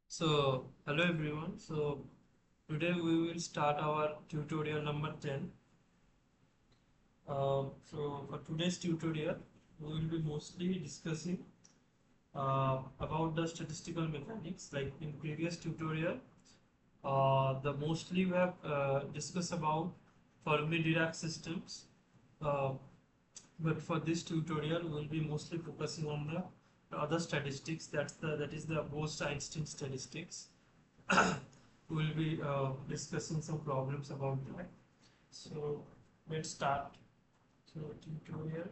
So, hello everyone. So, today we will start our tutorial number 10. For today's tutorial, we will be mostly discussing about the statistical mechanics. Like in previous tutorial, the mostly we have discussed about Fermi-Dirac systems. Uh, but for this tutorial, we will be mostly focusing on the other statistics. That is the Bose-Einstein statistics. We will be discussing some problems about that. So let's start. So tutorial.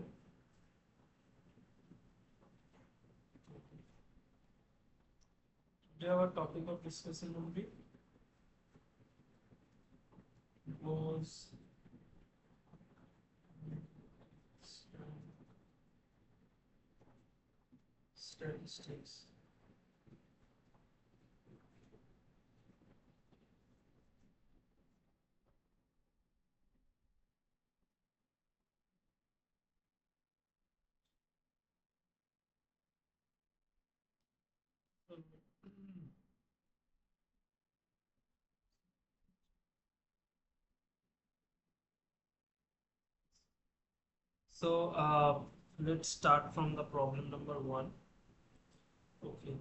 Today our topic of discussion will be Bose statistics. So let's start from the problem number one. Okay.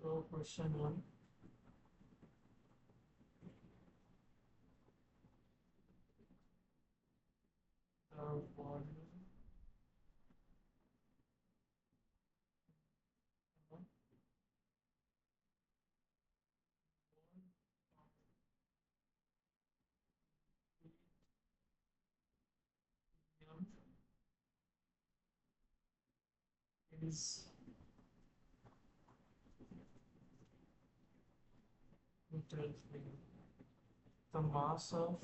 So question one. Volume is the mass of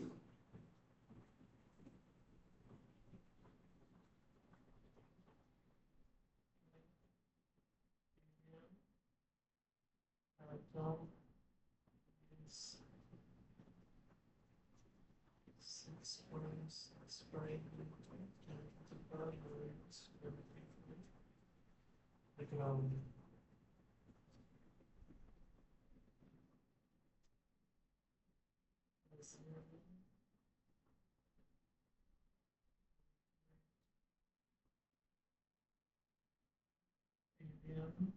atom is 6.65 gram. Helium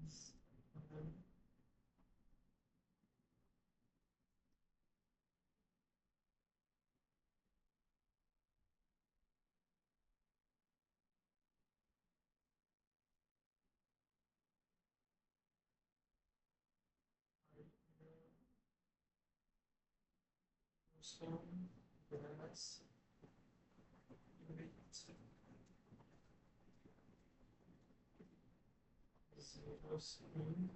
is some gas with zero spin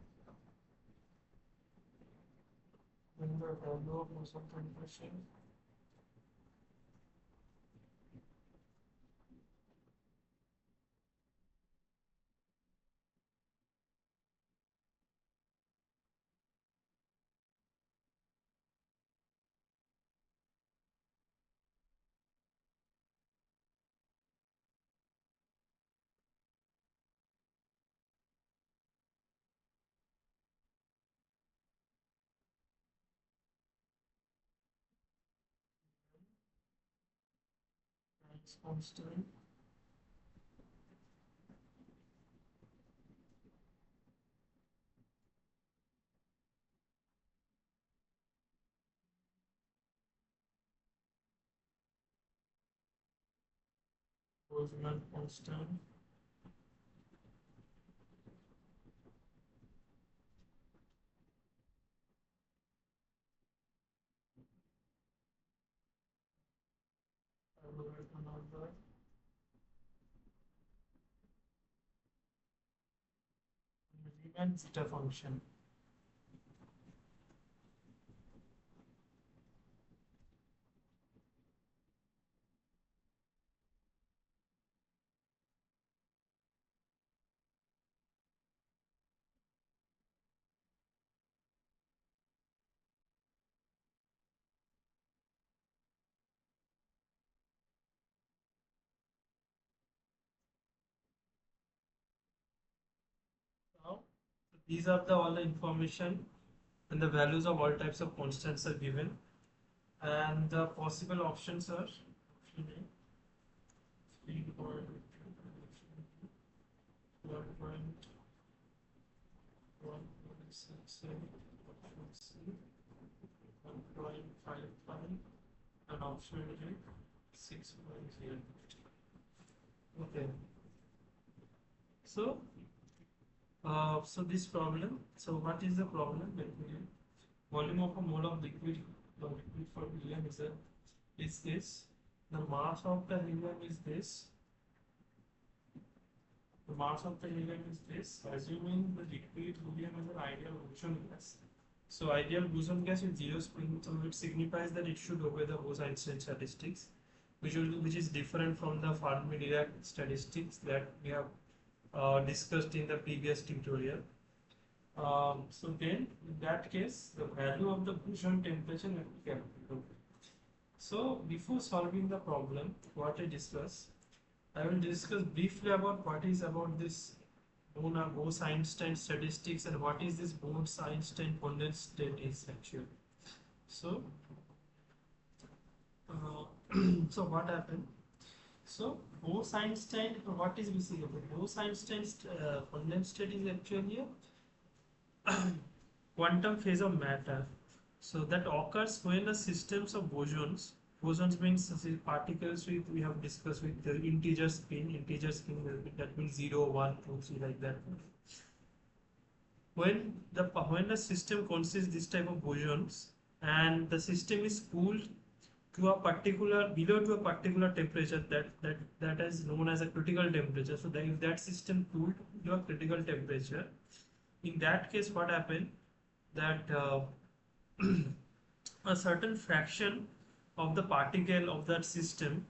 when the value of Mosul temperature is constant. Boltzmann constant. I will write another Riemann zeta function. these are the all the information, and the values of all types of constants are given, and the possible options are option A, 1.167, option C 1.55, and option D 6.0. Okay. So this problem. So what is the problem? Volume of a mole of liquid for helium is this. The mass of the helium is this. The mass of the helium is this. Assuming the liquid helium is an ideal boson gas. So ideal boson gas with zero spin, so it signifies that it should obey the Bose-Einstein statistics, which is different from the Fermi-Dirac statistics that we have discussed in the previous tutorial. So then, in that case, the value of the boson temperature will be calculated. So before solving the problem, what I discuss, I will discuss briefly about what is about this Bose-Einstein statistics and what is this Bose-Einstein condensed state is actually. So, so what happened? So Bose-Einstein, what is basically Bose-Einstein condensed state is actually a quantum phase of matter. So that occurs when the systems of bosons means particles with, we have discussed with the integer spin that means 0, 1, 2, 3 like that. When the system consists this type of bosons and the system is cooled to a particular below a particular temperature that is known as a critical temperature. So that if that system cooled to a critical temperature, in that case what happened that a certain fraction of the particle of that system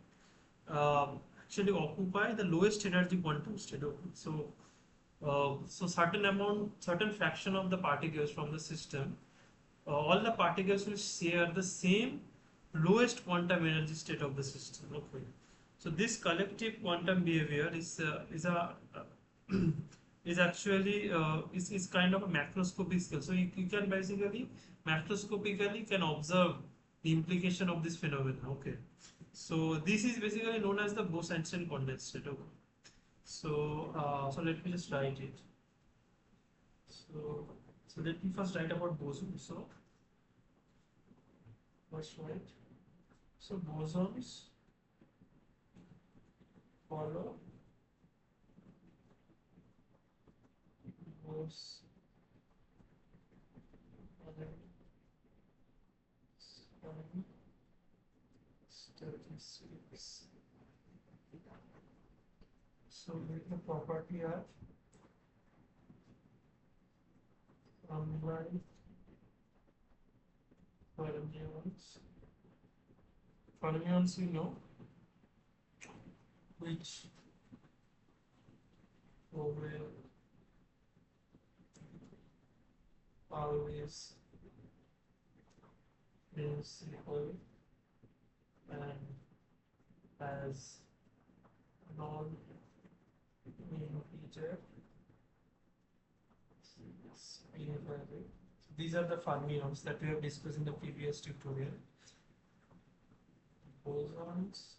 actually occupy the lowest energy quantum state. So certain fraction of the particles from the system, all the particles will share the same lowest quantum energy state of the system. Okay, so this collective quantum behavior is actually is kind of a macroscopic scale. So you can basically macroscopically can observe the implication of this phenomenon. Okay, so this is basically known as the Bose-Einstein condensed state. Okay, so let me just write it. So let me first write about boson. So first write. So bosons follow statistics. So with the property of unlike fermions. Fermions you know, which will always principal and as non-integer spin value. These are the fermions that we have discussed in the previous tutorial. Bosons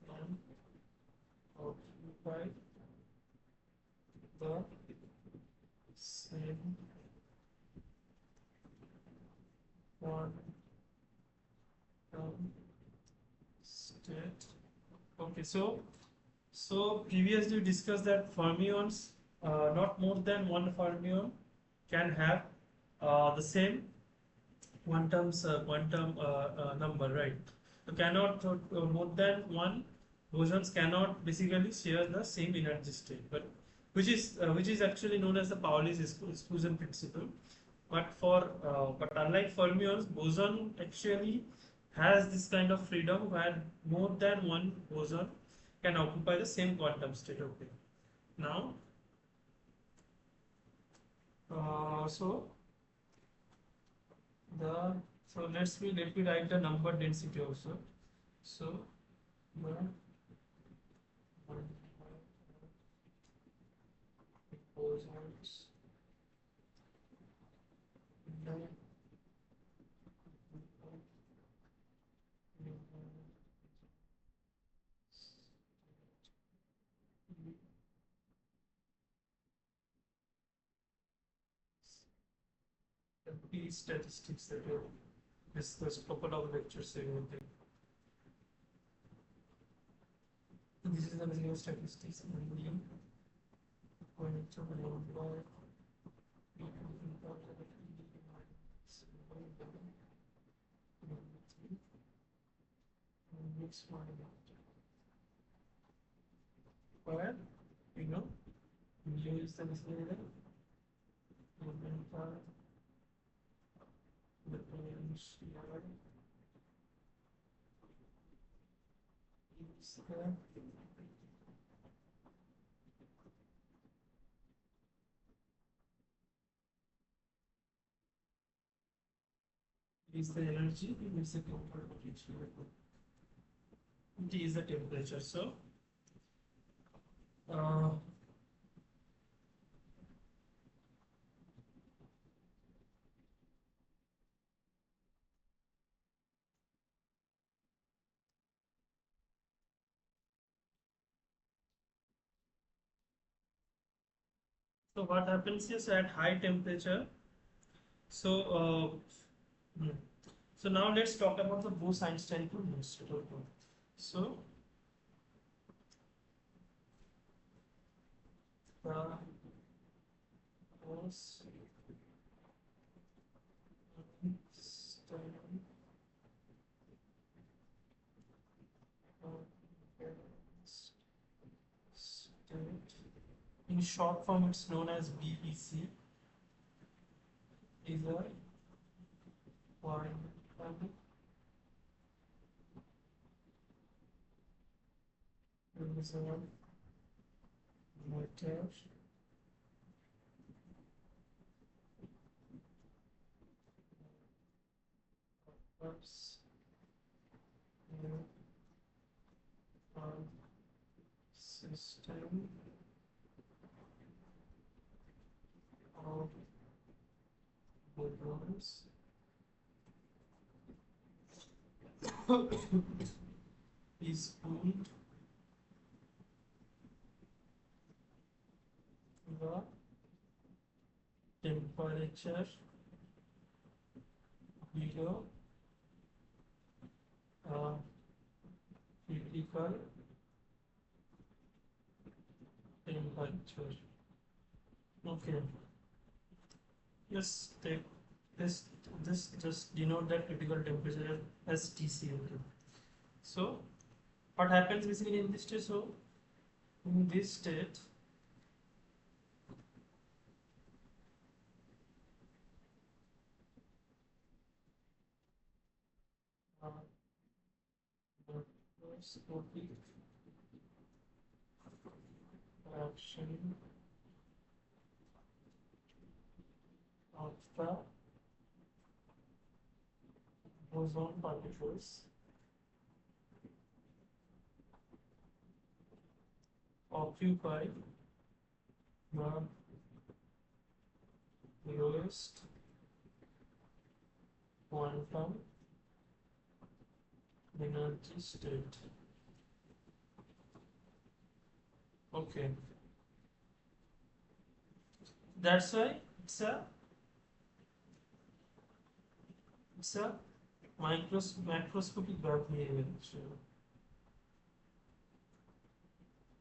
and occupy the same quantum state. Okay, so previously we discussed that fermions, not more than one fermion can have the same quantum number, right? So cannot more than one bosons cannot basically share the same energy state, but which is actually known as the Pauli's exclusion principle. But but unlike fermions, boson actually has this kind of freedom where more than one boson can occupy the same quantum state. Okay. Now, let me write the number density also. So the bosons, the statistics that we discussed a couple of lectures ago. This is the basic statistics only. Going to number. Next one. Where you know use the miscellaneous the potential is there. Is the energy, is the temperature. T is the temperature. So, so what happens is at high temperature. So, so now let's talk about the Bose-Einstein rules. So, the Bose-Einstein state, in short form, it's known as BEC, is a quantum result matter occurs in a system of bosons is cooled the temperature below critical temperature. Okay. Yes, take this. This just denote that critical temperature as TC. Okay. So, what happens basically in this state? So, in this state, microscopic fraction of the boson particles occupy the lowest quantum energy state. Okay, that's why it's a macroscopic behavior.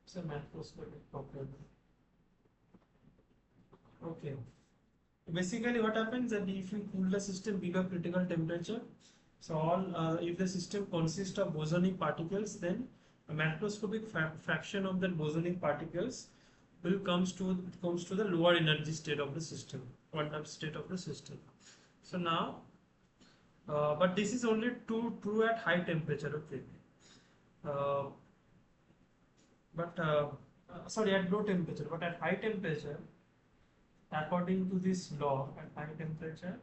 It's a macroscopic property. Okay. Basically, what happens that if you cool the system below critical temperature, so all if the system consists of bosonic particles, then a macroscopic fraction of the bosonic particles will comes to the lower energy state of the system, quantum state of the system. So now, but this is only true at high temperature. Okay. Sorry, at low temperature, but at high temperature, according to this law, at high temperature,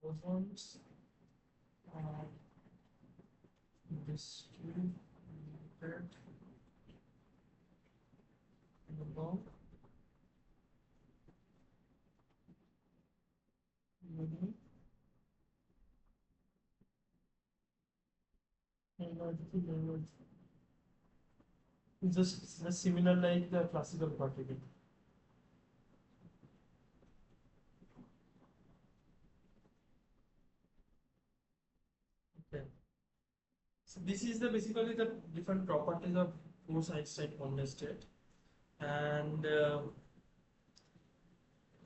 bosons distributed along unique energy levels. It's just similar like the classical particle. Okay. So this is the basically the different properties of Bose-Einstein condensate, and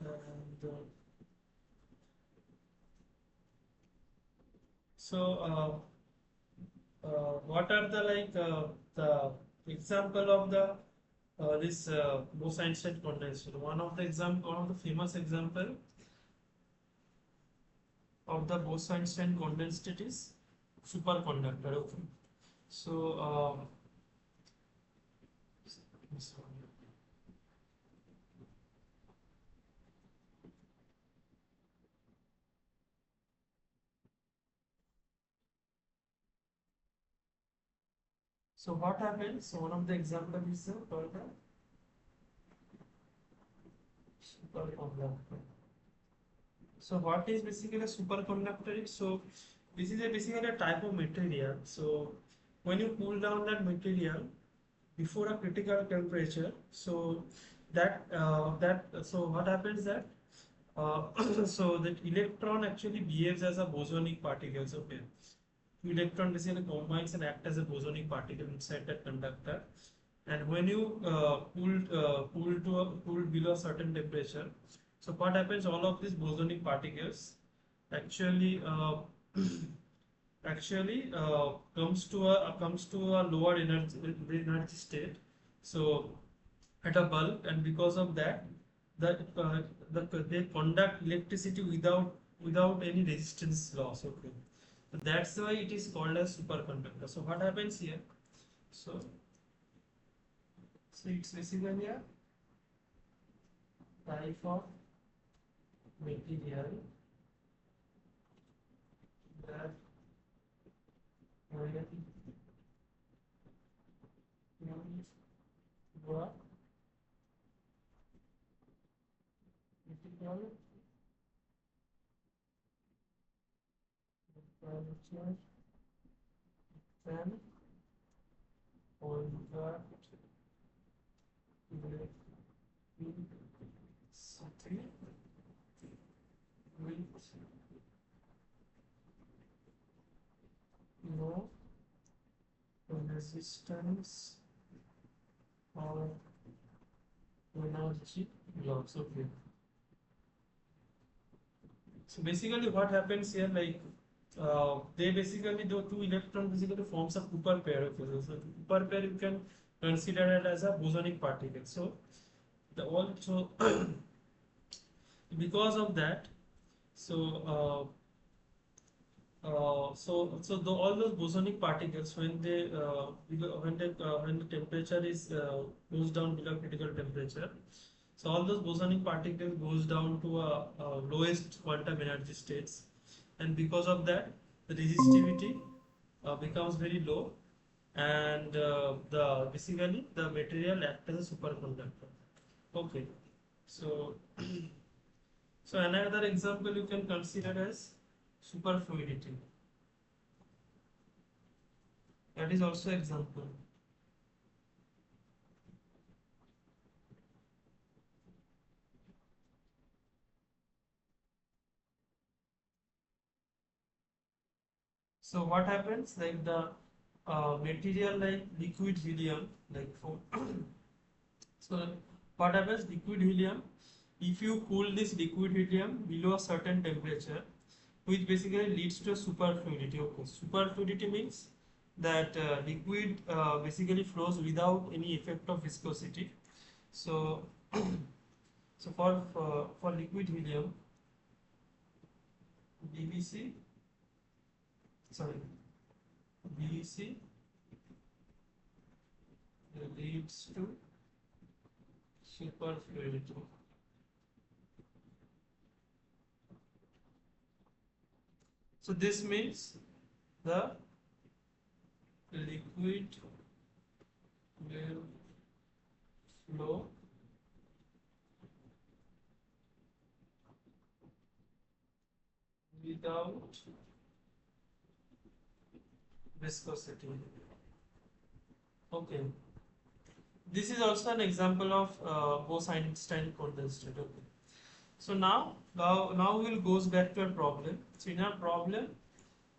and so what are the the example of the this Bose-Einstein condensate? One of the famous example of the Bose-Einstein condensate is superconductor. Okay. So this one. So what happens? So one of the example is called the superconductor. So what is basically a superconductor? So this is basically a type of material. So when you cool down that material before a critical temperature, so so what happens that so that electron actually behaves as a bosonic particle. Okay, electron basically combines and act as a bosonic particle inside that conductor. And when you cool below a certain temperature, so what happens? All of these bosonic particles actually comes to a lower energy state. So at a bulk, and because of that, they conduct electricity without any resistance loss. Okay, so that's why it is called as superconductor. So what happens here? So it's basically a type of material that when you are critical temperature can conduct electricity with no resistance or energy loss. Okay. So basically what happens here, they basically, the two electron basically forms a Cooper pair. Okay. So Cooper pair you can consider it as a bosonic particle. So the also because of that, so all those bosonic particles, when the temperature is goes down below critical temperature, so all those bosonic particles goes down to a lowest quantum energy states, and because of that, the resistivity becomes very low, and the basically the material acts as a superconductor. Okay, so so another example you can consider as superfluidity. That is also example. So what happens, like the material like liquid helium, like for so what happens, liquid helium, if you cool this liquid helium below a certain temperature, which basically leads to a superfluidity. Okay, superfluidity means that liquid basically flows without any effect of viscosity. So so for liquid helium, BBC, sorry, BC leads to superfluidity. So this means the liquid will flow without viscosity. Okay. This is also an example of Bose-Einstein condensate. Okay. So now we will goes back to our problem. So in our problem,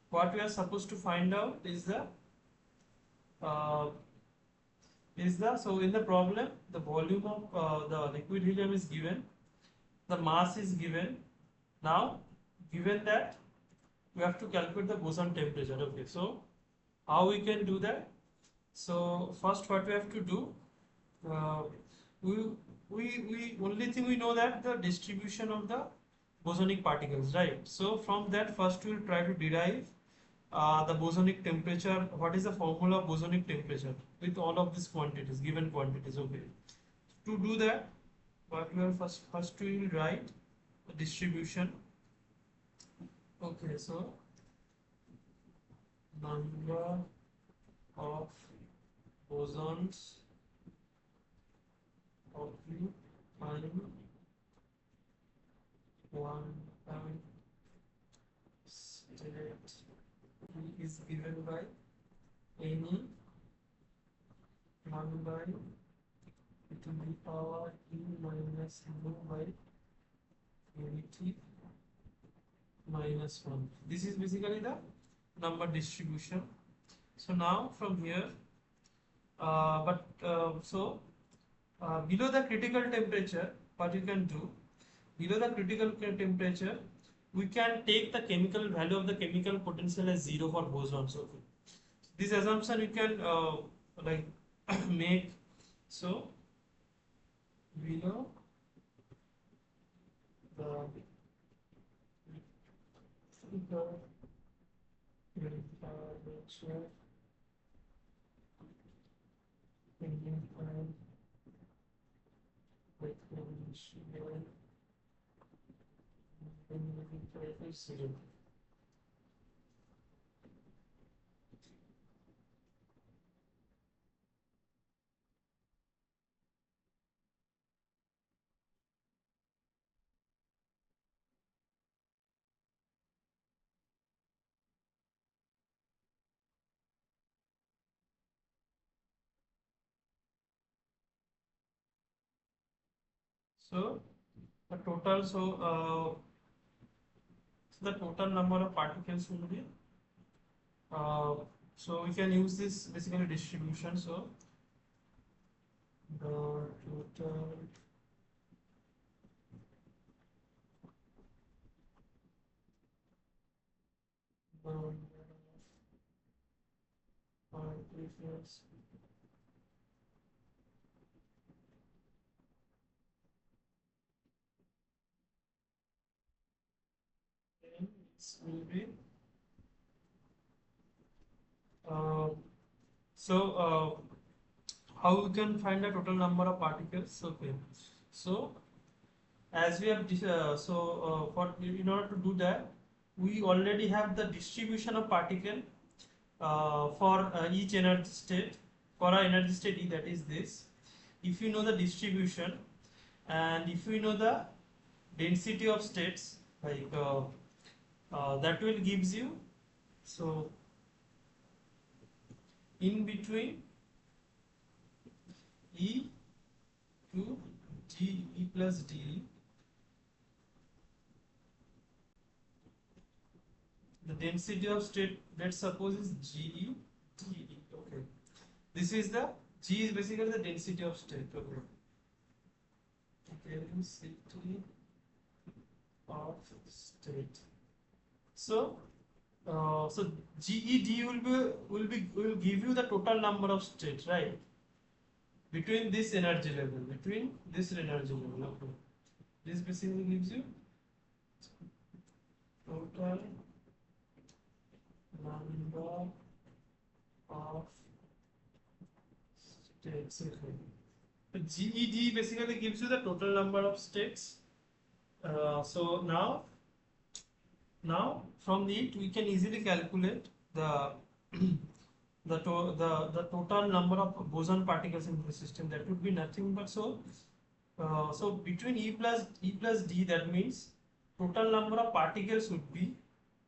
what we are supposed to find out is uh, so in the problem the volume of the liquid helium is given, the mass is given. Now given that we have to calculate the boson temperature. Okay, so how we can do that? So first what we have to do, uh, we we only thing we know that the distribution of the bosonic particles, right? So from that first we will try to derive the bosonic temperature. What is the formula of bosonic temperature with all of these quantities, given quantities? Okay, to do that, what we will first we will write the distribution. Okay, so number of bosons occupying one time state is given by any number to the power e minus mu by unity minus 1. This is basically the number distribution. So now from here, below the critical temperature, what you can do, below the critical temperature, we can take the chemical value of the chemical potential as 0 for bosons. Okay. This assumption we can like make. So below the critical temperature, so the total number of particles will be, so we can use this basically distribution. So the total number of particles will be uh, how we can find the total number of particles? Okay, so as we have for in order to do that, we already have the distribution of particle for each energy state. For our energy state E, that is this. If you know the distribution and if you know the density of states, like that will gives you, so in between E to D, E plus D, the density of state, let's suppose, is GE DE. Okay, this is the G is basically the density of state. Okay, density of state. So so GED will give you the total number of states, right? Between this energy level, Okay. This basically gives you total number of states. Okay. So GED basically gives you the total number of states. So now from it we can easily calculate the the total number of boson particles in the system, that would be nothing but so between E plus D, that means total number of particles would be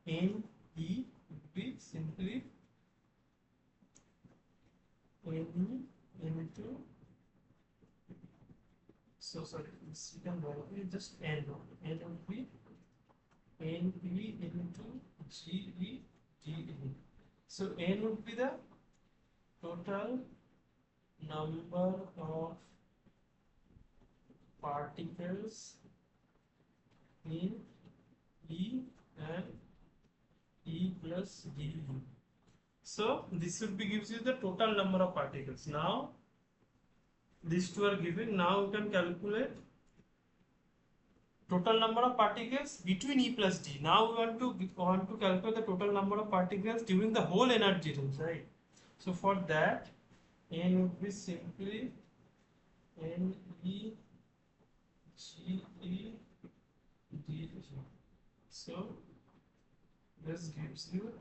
N E would be simply N E into, so sorry, this can be just N would be N E into G E D E. So N would be the total number of particles in E and E plus D. So this would be gives you the total number of particles. Now these two are given. Now you can calculate total number of particles between E plus D. Now we want to calculate the total number of particles during the whole energy range, right? So for that, N would be simply N E G E D. So this gives you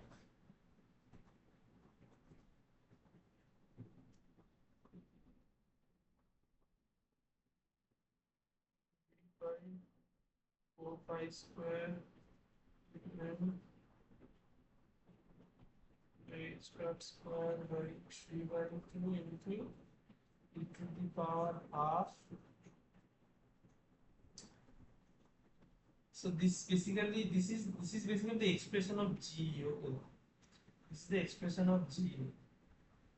by 4 pi square and a square by 3 by 2 into e to the power half. So this is basically the expression of G. Okay, this is the expression of G.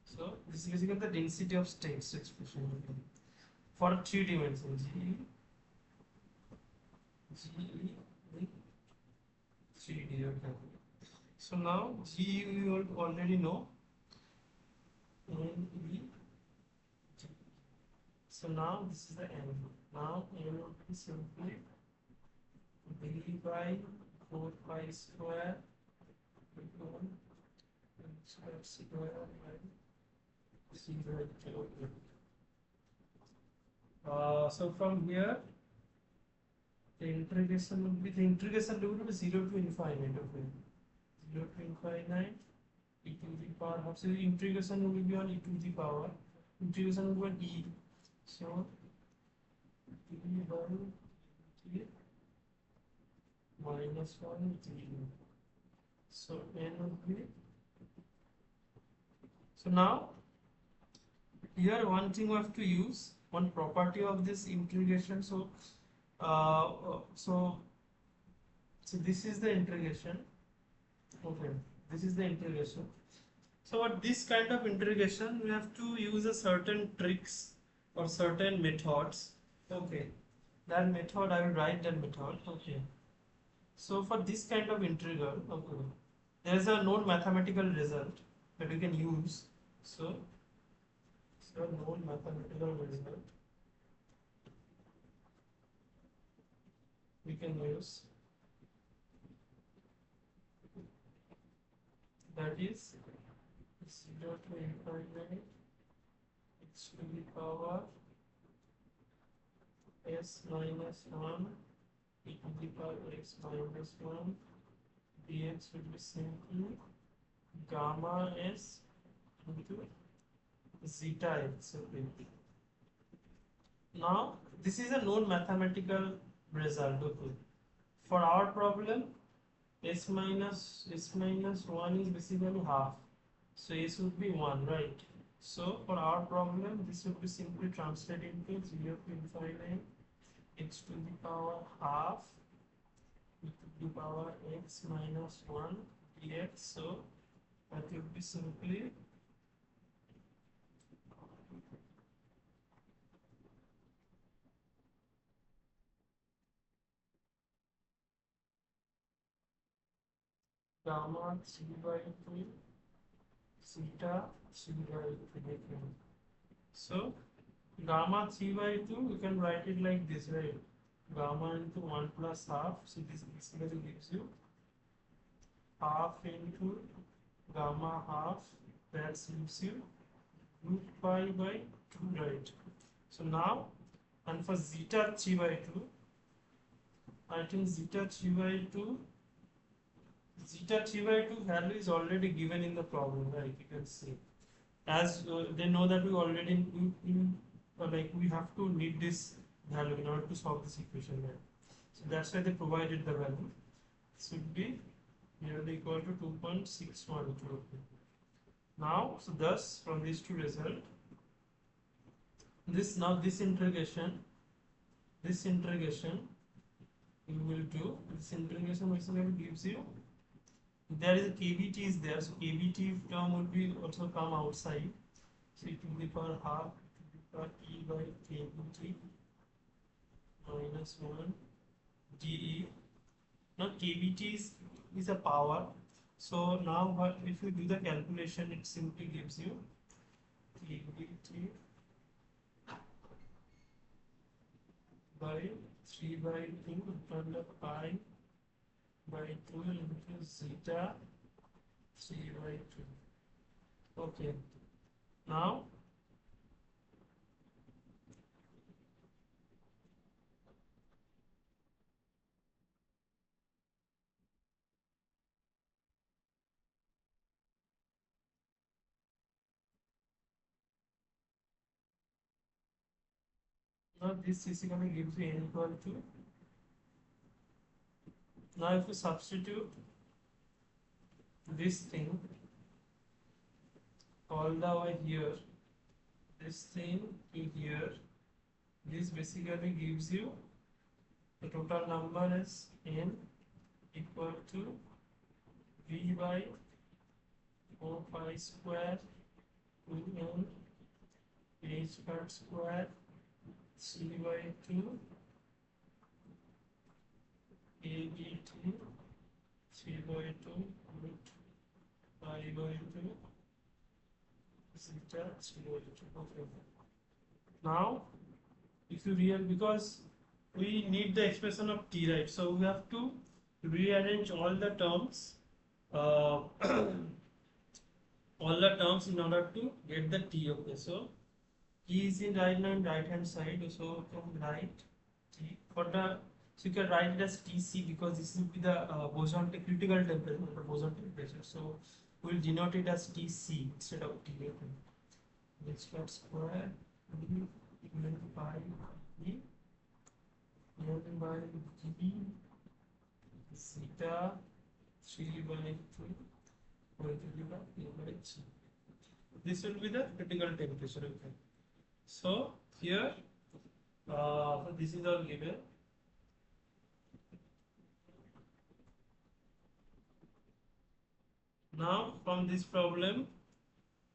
So this is basically the density of states expression for 3 dimensions. G with 3D. Okay. So now G we already know. N E G. So now this is the N. Now N would be simply D by 4 pi square square by C by 2. So from here the integration will be 0 to infinite. Okay, 0 to infinite e to the power half. So the integration will be on e to the power. Integration will be on e. So e by t minus 1 t. So n will be. So now here one thing we have to use, one property of this integration. So so this is the integration. Okay, this is the integration. So for this kind of integration we have to use a certain tricks or certain methods. Okay, that method I will write that method. Okay, so for this kind of integral, okay, there is a known mathematical result that we can use. So known mathematical result we can use, that is 0 to infinite x to the power s minus 1 e to the power x minus 1 dx will be simply gamma s into zeta x. Okay. Now this is a known mathematical result. Okay. For our problem, s minus 1 is basically half, so s would be 1, right? So for our problem this would be simply translated into 0 to infinite x to the power half e to the power x minus 1 dx. So that would be simply gamma 3 by 2 zeta 3 by 2. So gamma 3 by 2 we can write it like this, right? Gamma into 1 plus half. So this basically gives you half into gamma half, that gives you root pi by 2, right? So now, and for zeta 3 by 2, I think zeta 3 by 2 zeta 3 by 2 value is already given in the problem, right? You can see. As they know that we already like we have to need this value in order to solve this equation, right? So that's why they provided the value. Should be nearly equal to 2.612. Now, so thus from these two result, this integration you will do. This integration basically gives you, there is a KBT is there, so KBT term will be also come outside. So it will be per half per E by KBT minus 1 DE. Now KBT is a power. So now what if you do the calculation, it simply gives you KBT by 3 by 2 under pi by 2 into zeta 3 by 2. Okay. Now this basically gives you n equal to, now if you substitute this thing all the way here, this thing to here, this basically gives you the total number is n equal to v by 4 pi square 2n h part square c by 2 abt 3 by 2 root pi by 2 zeta 3 by 2. Okay. Now if you because we need the expression of t, right? So we have to rearrange all the terms all the terms in order to get the t. Okay, so t is in right hand side, so you can write t for the, so you can write it as Tc because this will be the boson critical temperature, the boson temperature. So we will denote it as Tc instead of T. H square equal to pi e n by g zeta 3 by 2 going to be the a by g. This will be the critical temperature. Okay. So here, so this is all given. Now from this problem,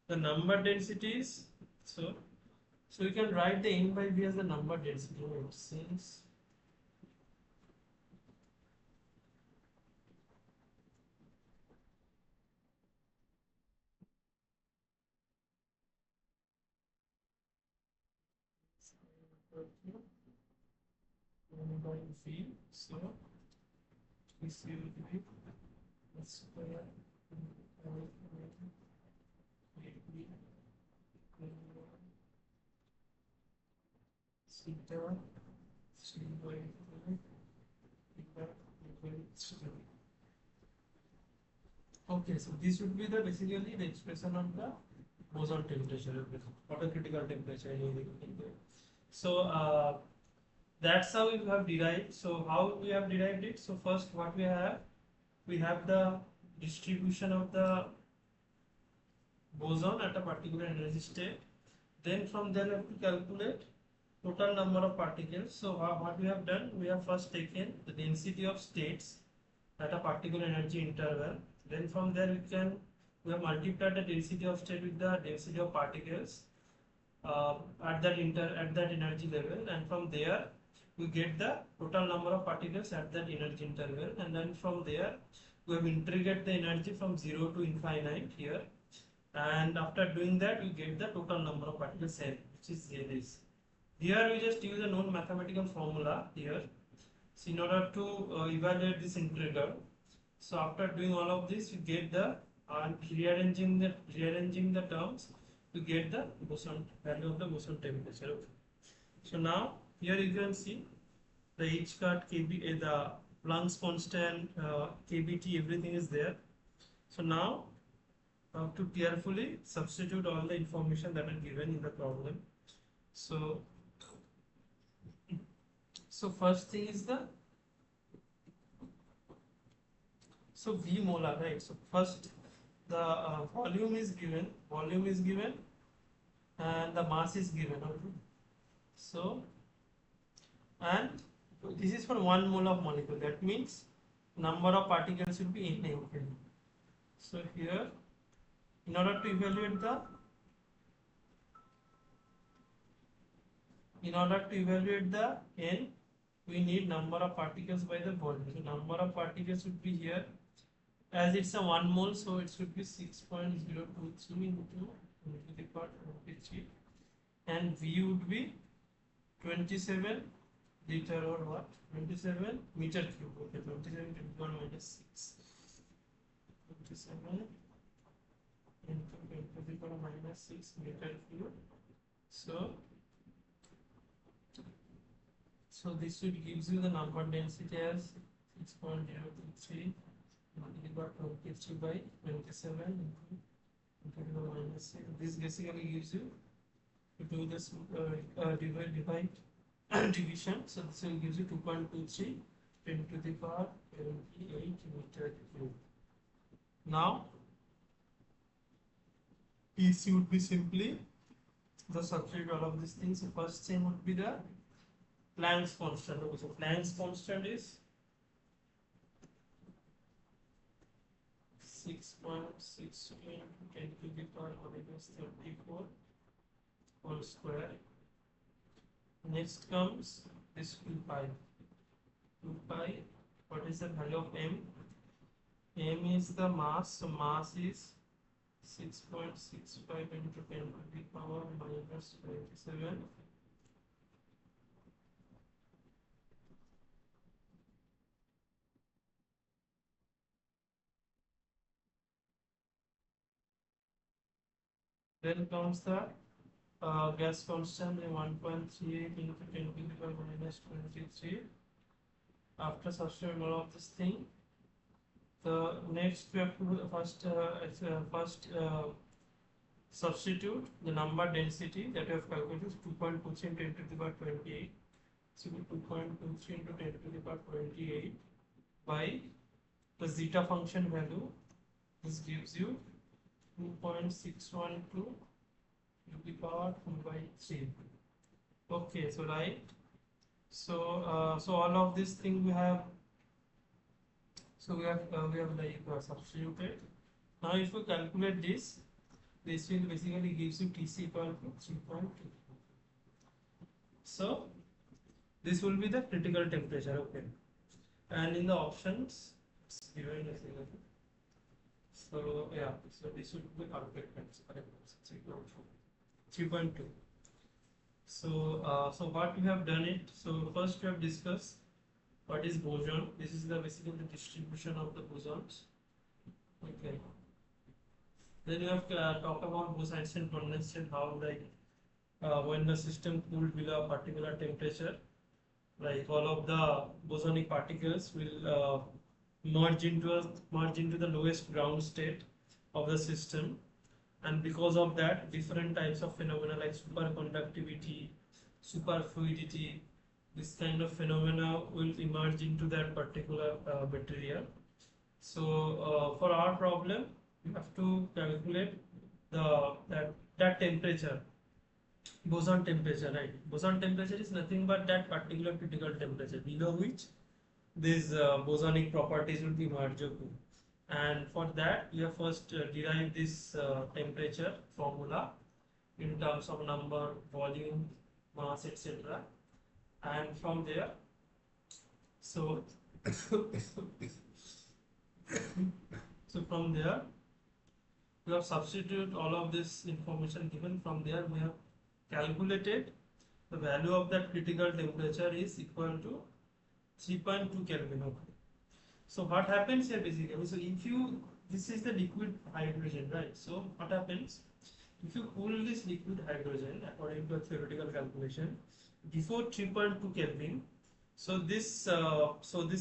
the number densities. So you can write the n by v as the number density. Right? Since n by v, so this will be square zeta 3 by 2 Okay, so this would be the basically the expression of the boson temperature or the critical temperature. So that's how we have derived. So how we have derived it? So first, what we have the distribution of the boson at a particular energy state. Then from there we have to calculate total number of particles. So what we have done, we have first taken the density of states at a particular energy interval. Then from there we have multiplied the density of state with the density of particles at that energy level, and from there we get the total number of particles at that energy interval, and then from there we have integrated the energy from 0 to infinite here, and after doing that we get the total number of particles n, which is this. Here we just use a known mathematical formula here, so in order to evaluate this integral. So after doing all of this, we get the rearranging the terms to get the boson value of the boson temperature. So now here you can see the H cut Kb the Planck's constant, KBT, everything is there. So now have to carefully substitute all the information that are given in the problem. So, first thing is V molar, right? So first the volume is given, and the mass is given. Okay? So, and this is for 1 mole of molecule. That means number of particles will be n. Okay? So here, in order to evaluate the n, we need number of particles by the volume. So number of particles would be here, as it's a 1 mole, so it should be 6.023 into 10 to the power 23, and V would be 27 liter or what? 27 meter cube. Okay, 27 to the power minus 6. 27 into 10 to the power minus 6 meter cube. So this would gives you the number density as 6.023 divided by 23 by 27 into the minus 6. This basically gives you, to do this divide division. So this will gives you 2.23 10 to the power 28 meter cube. Now this would be simply the substitute all of these things. So first thing would be the Planck's constant. So Planck's constant is 6.6 into 10 to the power minus 34 whole square. Next comes this 2 pi. 2 pi, what is the value of m? M is the mass, so mass is 6.65 into 10 to the power minus 27. Then comes the gas constant 1.38 into 10 to the power minus 23. After substituting all of this thing, the next we have to first substitute the number density that we have calculated is 2.23 into 10 to the power 28. So 2.23 into 10 to the power 28 by the zeta function value. This gives you 2.612 to the power 2 by 3. Okay, so right. So all of this thing we have. So we have substituted. Now if we calculate this will basically gives you Tc equal to 3.2. So this will be the critical temperature. Okay, and in the options it's given as so yeah, so this would be correct. 3.2. So what we have done it. So first we have discussed what is boson. This is the basically the distribution of the bosons. Okay. Then you have talk about bosons and condensate, how like when the system cooled below a particular temperature, like all of the bosonic particles will merge into the lowest ground state of the system, and because of that different types of phenomena like superconductivity, superfluidity, this kind of phenomena will emerge into that particular material. So for our problem we have to calculate that temperature, boson temperature, right? Boson temperature is nothing but that particular critical temperature below which these bosonic properties will be merged. And for that we have first derived this temperature formula in terms of number, volume, mass, etc. And from there, so from there we have substituted all of this information given. From there we have calculated the value of that critical temperature is equal to 3.2 Kelvin. Okay. So what happens here basically, so if you, this is the liquid hydrogen, right? So what happens, if you cool this liquid hydrogen according to a theoretical calculation before 3.2 Kelvin, So this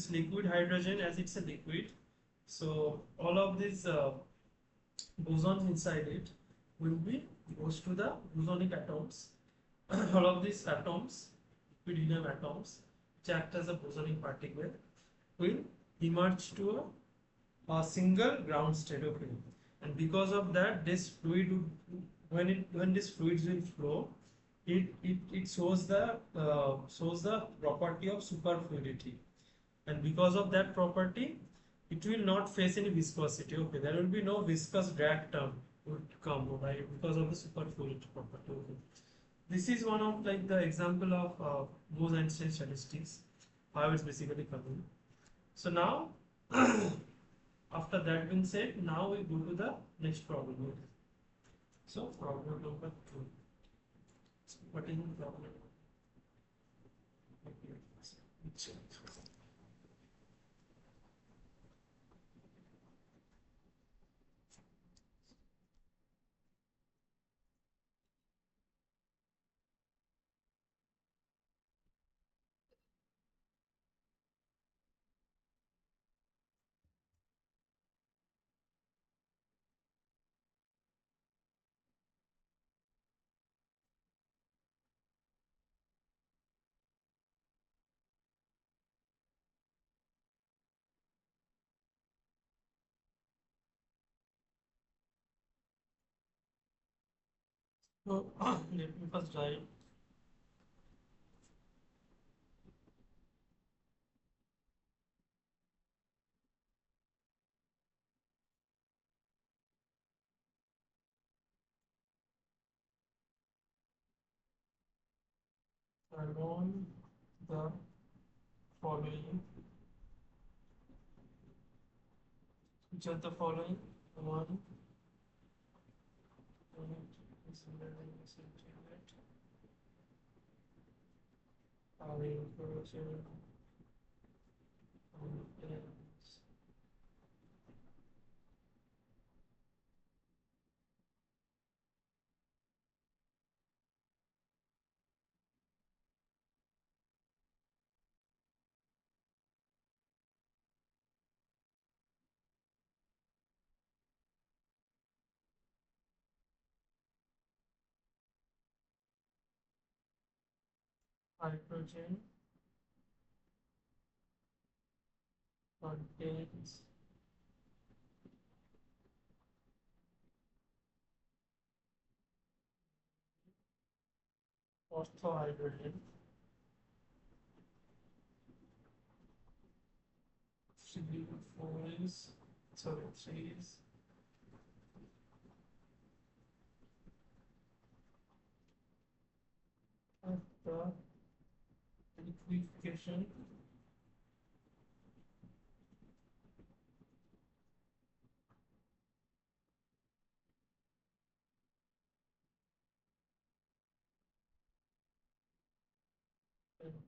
liquid hydrogen, as it's a liquid, so all of these bosons inside it will be goes to the bosonic atoms. All of these atoms, liquid atoms, which act as a bosonic particle, will emerge to a single ground state. Okay, and because of that, this fluid when this fluids will flow, it shows the property of superfluidity, and because of that property, it will not face any viscosity. Okay, there will be no viscous drag term would come, right, because of the superfluidity property. Okay. This is one of like the example of Bose-Einstein statistics, how it's basically coming. So now, after that being said, now we go to the next problem. So problem number 2. What is the problem? So let me first write along the following, which are the following: one, hydrogen contains orthohydrogen, 4 is, sorry, 3 is after liquefaction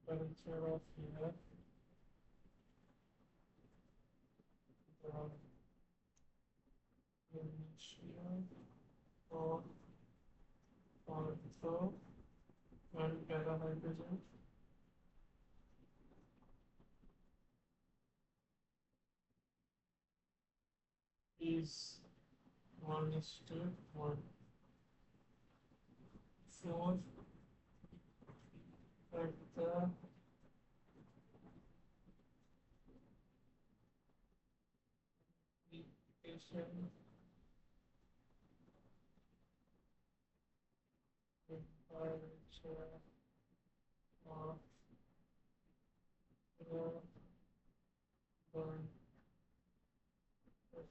temperature of air, the initial or ortho and parahydrogen is 1:1. 4 at the liquefaction temperature of the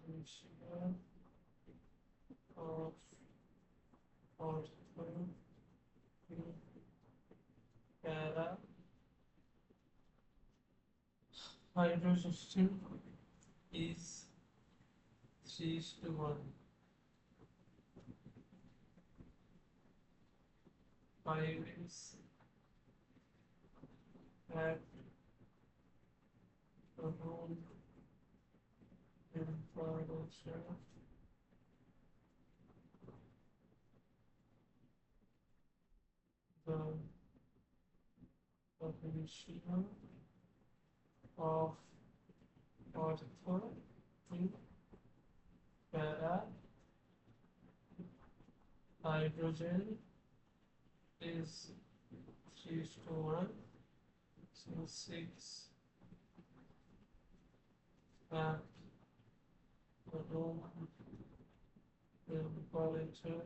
initial of ortho para hydrogen is 3:1. 5 is at the room temperature the initial of ortho in para hydrogen is 3:1, so 6 at room temperature.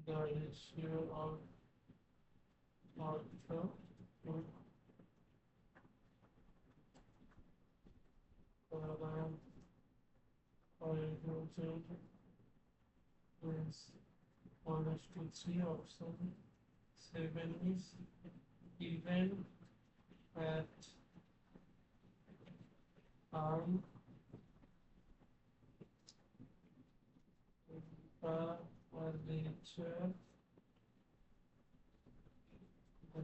The ratio of ortho to para hydrogen is 1:3. Option 7 is even at arm temperature, the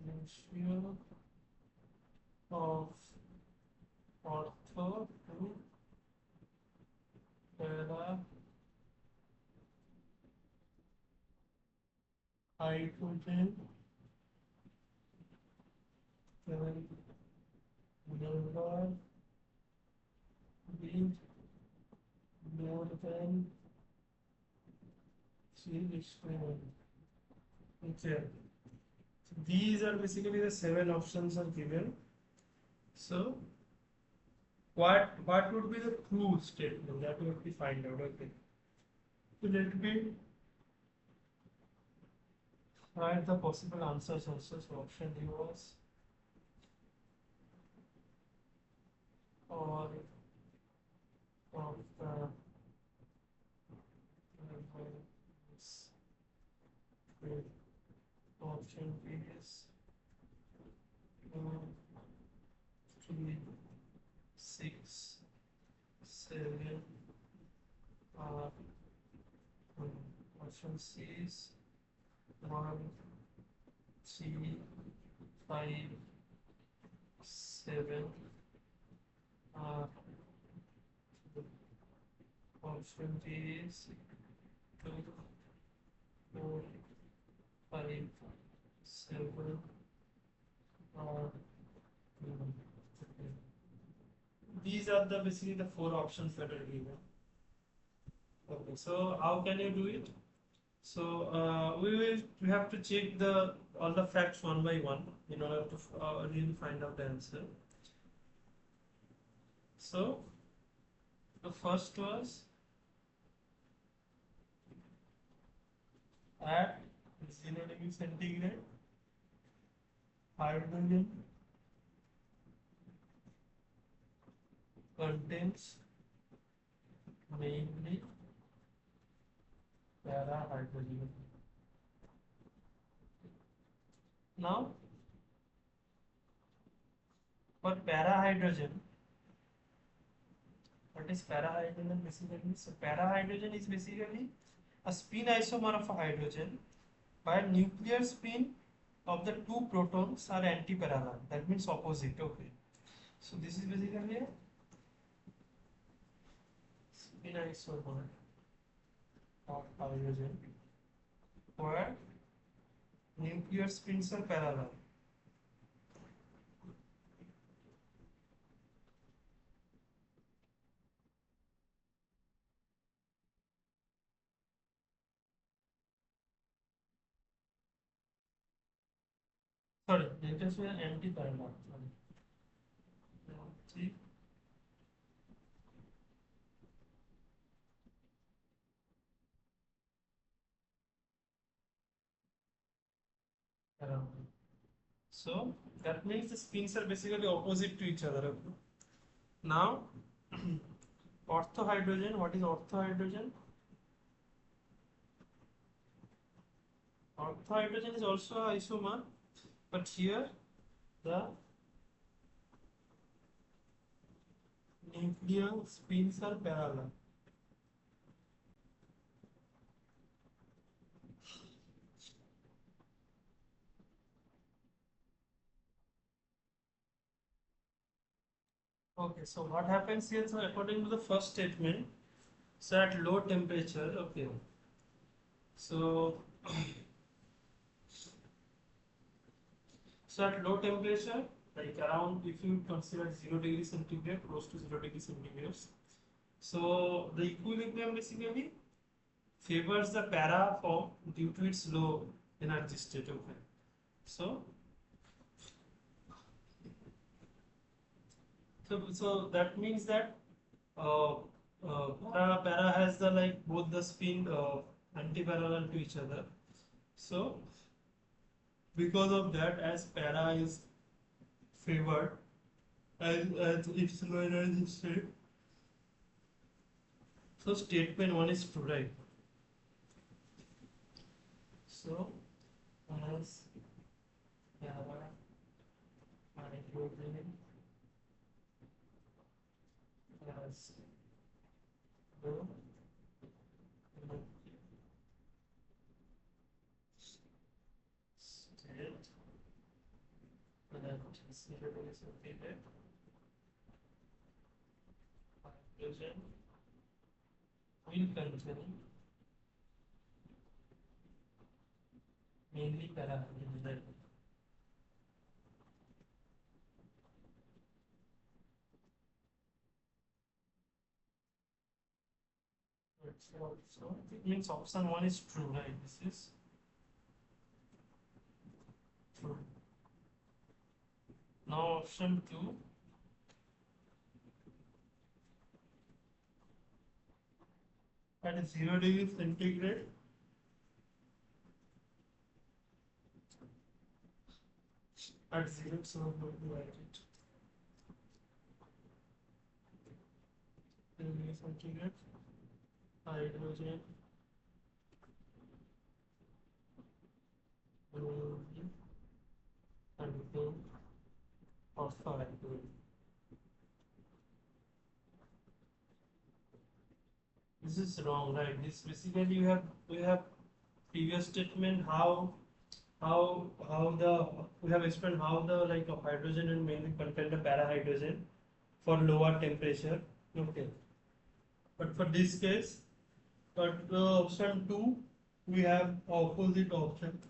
ratio of ortho to para hydrogen will never be more than 3:1. Okay. So these are basically the 7 options are given. So what would be the true statement that we have to find out? Okay. So let me write the possible answers also. So option D was or of the option B is 3, 6, 7. Option C is 1, 3, 5, 7. Option D is 2, 4, 5, 7. These are the basically the 4 options that are given. Okay, so how can you do it? So we have to check all the facts one by one in order to really find out the answer. So the first was at 0 degree centigrade, hydrogen contains mainly para-hydrogen. Now, for para-hydrogen, what is para-hydrogen basically? So, para-hydrogen is basically a spin isomer of a hydrogen, while nuclear spin of the 2 protons are anti-parallel. That means opposite. Okay. So, this is basically a spin isomer of hydrogen where nuclear spins are parallel. Sorry, let us say anti-parallel. So that means the spins are basically opposite to each other. Okay? Now, orthohydrogen. What is orthohydrogen? Orthohydrogen is also an isomer, but here the nuclear spins are parallel. Okay, so what happens here? So according to the first statement, so at low temperature, okay. So, so at low temperature, like around, if you consider 0 degree centigrade, close to 0 degree centigrade, so the equilibrium basically favors the para form due to its low energy state. Okay. So, so that means that uh, para has the like both the spin anti-parallel to each other. So because of that, as para is favored as its low energy state, so statement one is true, right? So as para hydrogen has low energy state that is 0 degree centigrade, hydrogen will contain mainly para hydrogen. So it means option one is true, right? This is true. Now option two, at 0 degree centigrade, at 0, so I'm going to write it. 0 degree centigrade, hydrogen will be contain phosphoride. This is wrong, right? This basically we have previous statement how the we have explained how the like of hydrogen will mainly contain the para hydrogen for lower temperature. Okay. But for this case, but option 2, we have opposite option.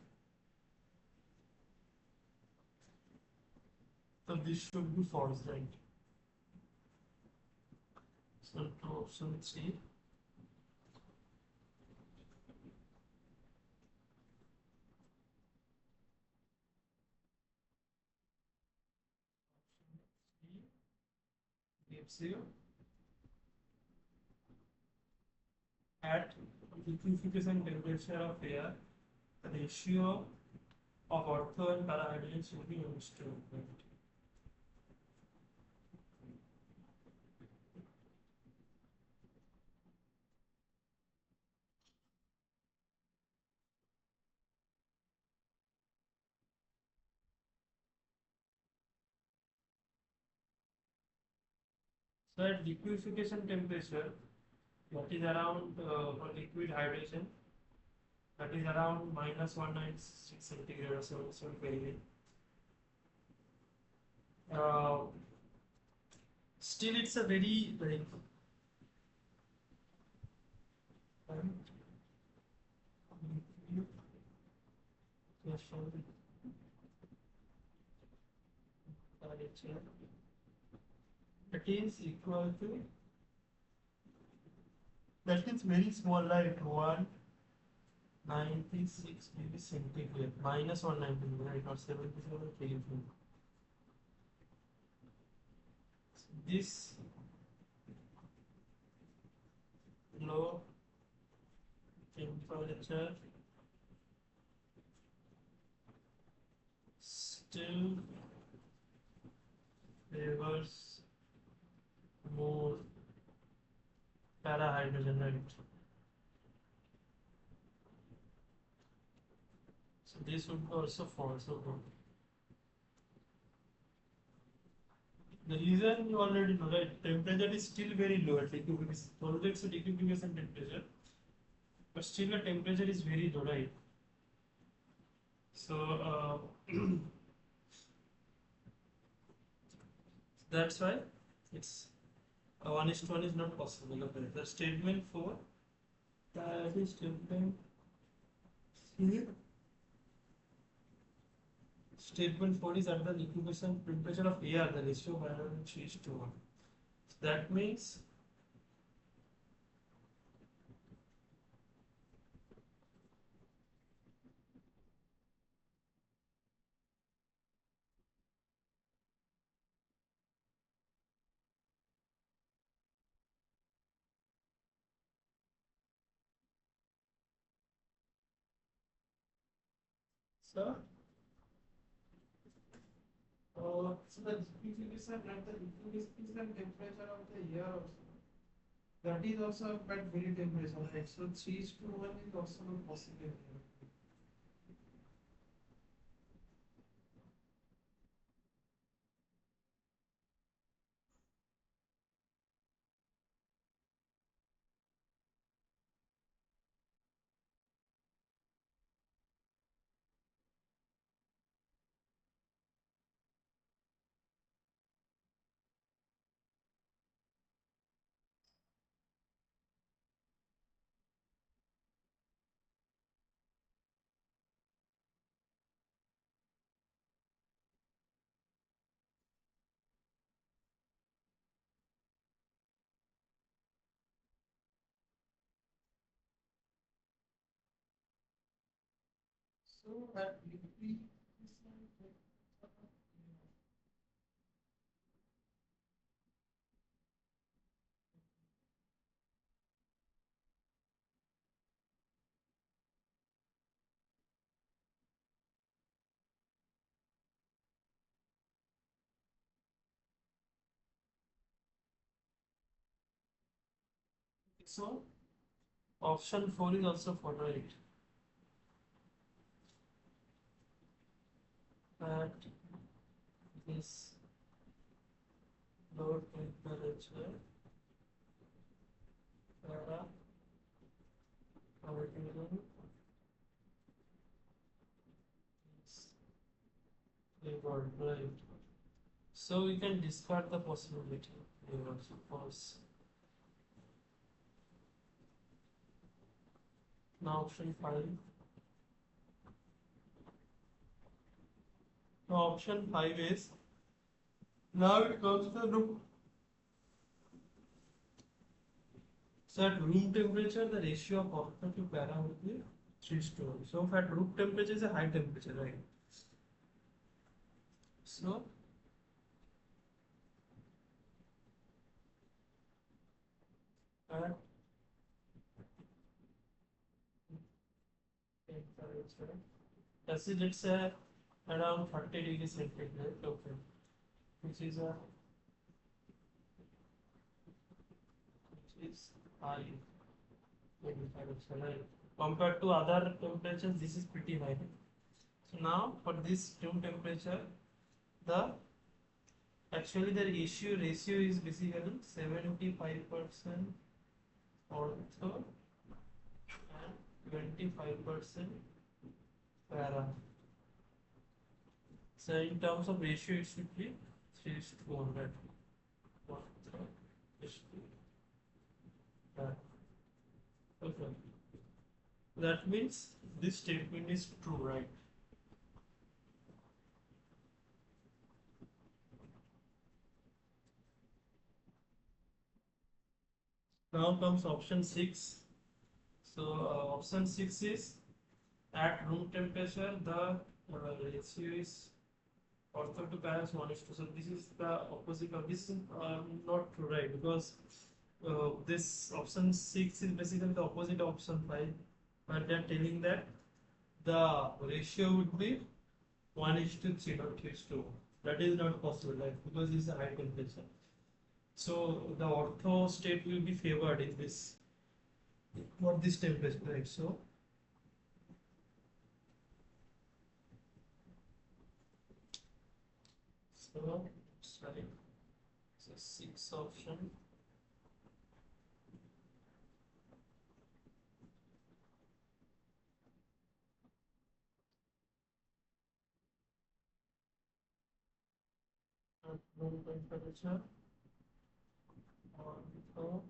So this should be false, right? So to option 3. Gives you at liquefaction temperature of air, the ratio of ortho and para hydrogen should be understood. So at liquefaction temperature, that is around for liquid hydrogen, that is around minus 196 centigrade or 77 Kelvin. Still, it's a very like that is equal to, that is very small, like 196 degree centigrade, minus 190, right, or 77 Kelvin. This low temperature still favors more para hydrogen, right? So this would also false. Okay. The reason you already know, right? Temperature is still very low at liquefaction. Although it's a liquefaction temperature, but still the temperature is very low, right? So that's why it's 1:1 is not possible. Okay. The statement 4, that is statement Statement 4 is at the incubation temperature of air, the ratio of air is to 1. So that means so so the incubation at the incubation temperature of the air also. That is also at very temperature, right? So 3 is to 1 is also not possible. So at liquid, so option 4 is also for right. At this low temperature, para continuum is favored, right? So we can discard the possibility here also, false. Now option 5. Now option 5 is, now it comes to room. So at room temperature, the ratio of octa to para would be 3:1. So if at room temperature is a high temperature, right? So at temperature, let's say around 30 degrees centigrade, okay, which is high, right? Compared to other temperatures, this is pretty high. So now for this room temperature, the actually the ratio is basically 75% ortho and 25% para. So in terms of ratio, it should be 3:100. Okay. That means this statement is true, right? Now comes option 6. So option 6 is at room temperature the ratio is ortho to para 1:2. So this is the opposite of this. Not true, right? Because this option 6 is basically the opposite of option 5. But they are telling that the ratio would be 1:3, not 3:1. That is not possible, right? Because this is a high temperature. So the ortho state will be favored in this for this temperature, right? So sorry, so 6 option. Room temperature ortho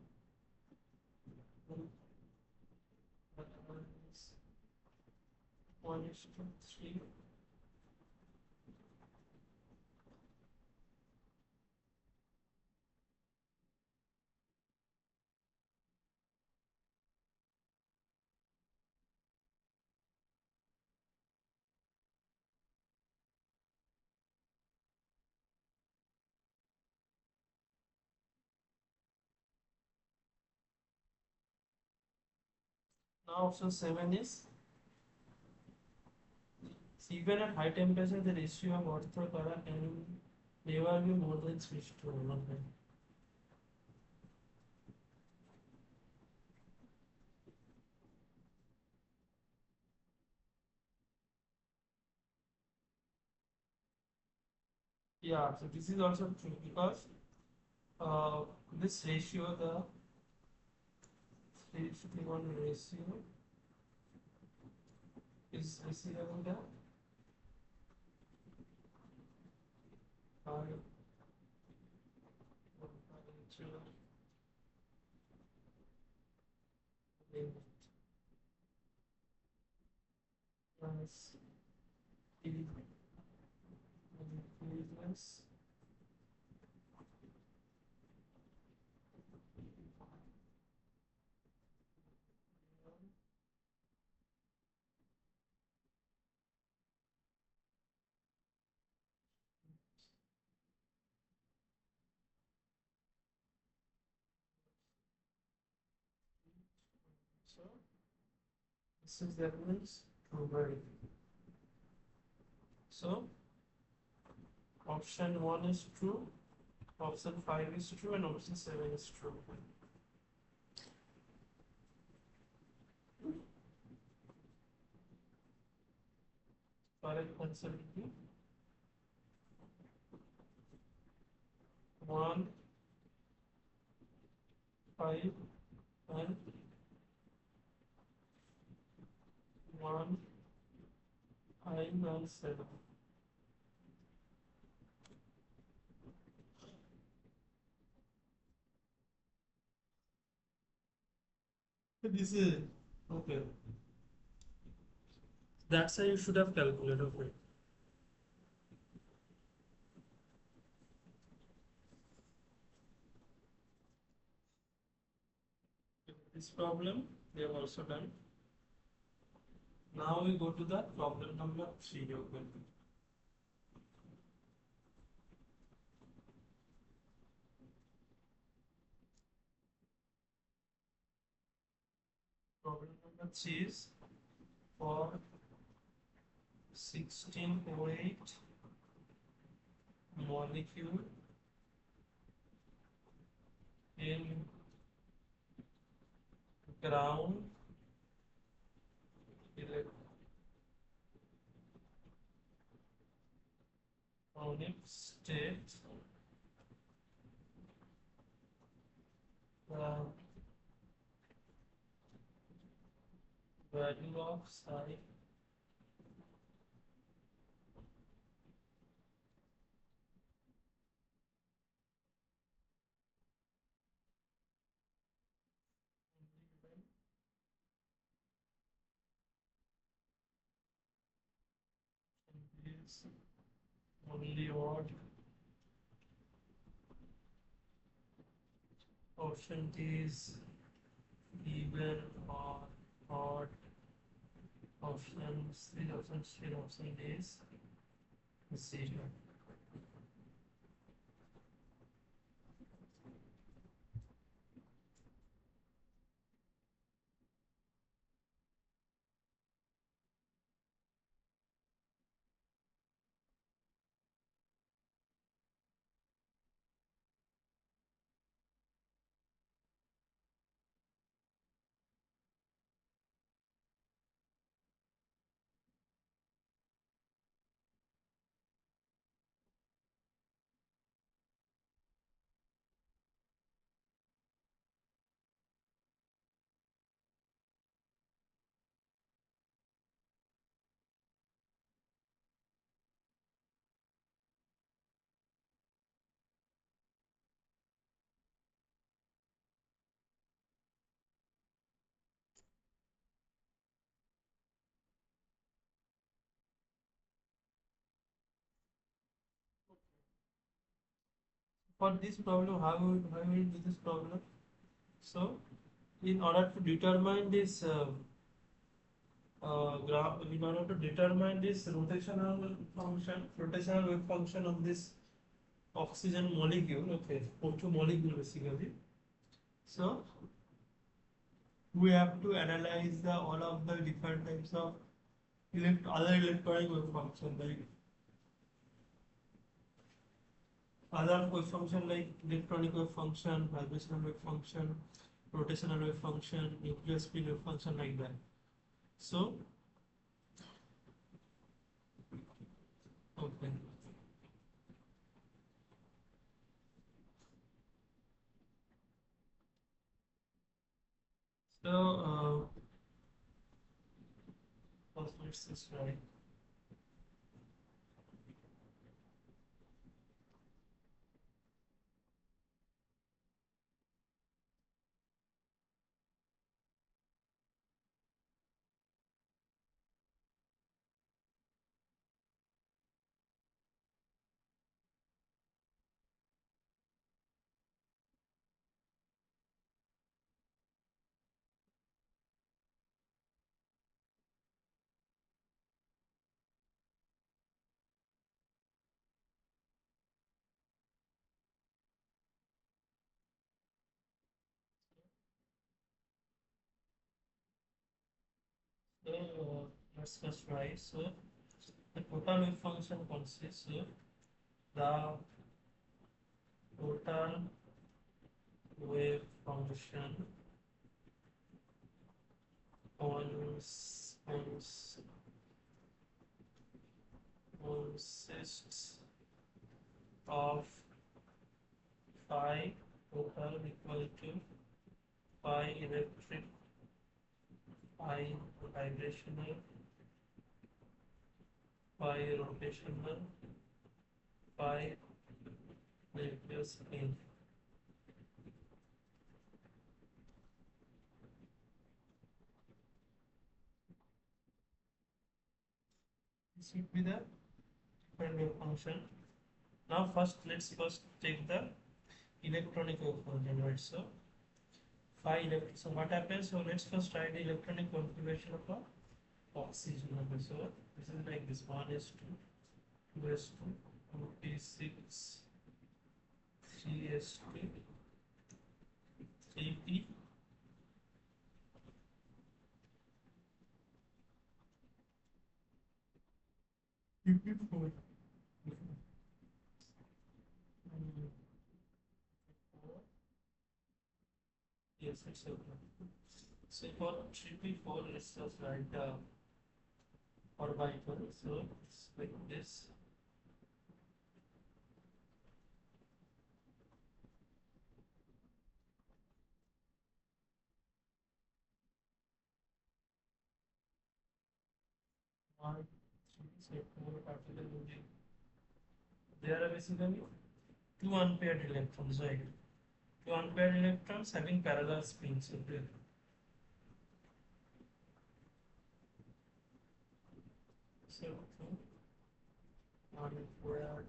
to 3. Now option 7 is, even at high temperature the ratio of water current can never be more than 3:1. Yeah, so this is also true because this ratio, the 3:1 ratio, is receiving the high temperature limit plus T increases so this is that means true. So option 1 is true, option 5 is true, and option 7 is true. Correct answer will be 1, 5, and 1, 5, and 7. This is okay. That's how you should have calculated. Okay. This problem we have also done. Now we go to the problem number 3. Okay. Problem number 3 is for 1608 molecule in ground electronic state, the value of psi is only odd. Option D is even or odd. Option C, option D is 0. for this problem, how we do this problem? So, in order to determine this in order to determine this rotational wave function of this oxygen molecule, okay, O2 molecule basically. So, we have to analyze the all of the different types of other electronic wave function, like other wave function like electronic wave function, vibrational wave function, rotational wave function, nuclear spin wave function, like that. So, okay. So, first let's just write. So, let's first write. So, the total wave function consists of the total wave function consists of phi total equal to phi electric, phi vibrational, phi rotational, phi nuclear spin. This would be the different wave function. Now let's first take the electronic wave function, right? So phi electric. So what happens? So let's first try the electronic configuration of a oxygen. Okay, so this is like this: 1s2, 2s2, 2p6, 3s2, 3p, 4. Yes, it's okay. So for 3p4, let's just write the orbital. So it's like this. One, three, so 4 particle will be. There are basically two unpaired electrons, right? Two unpaired electrons having parallel spins. Okay. So two unpaired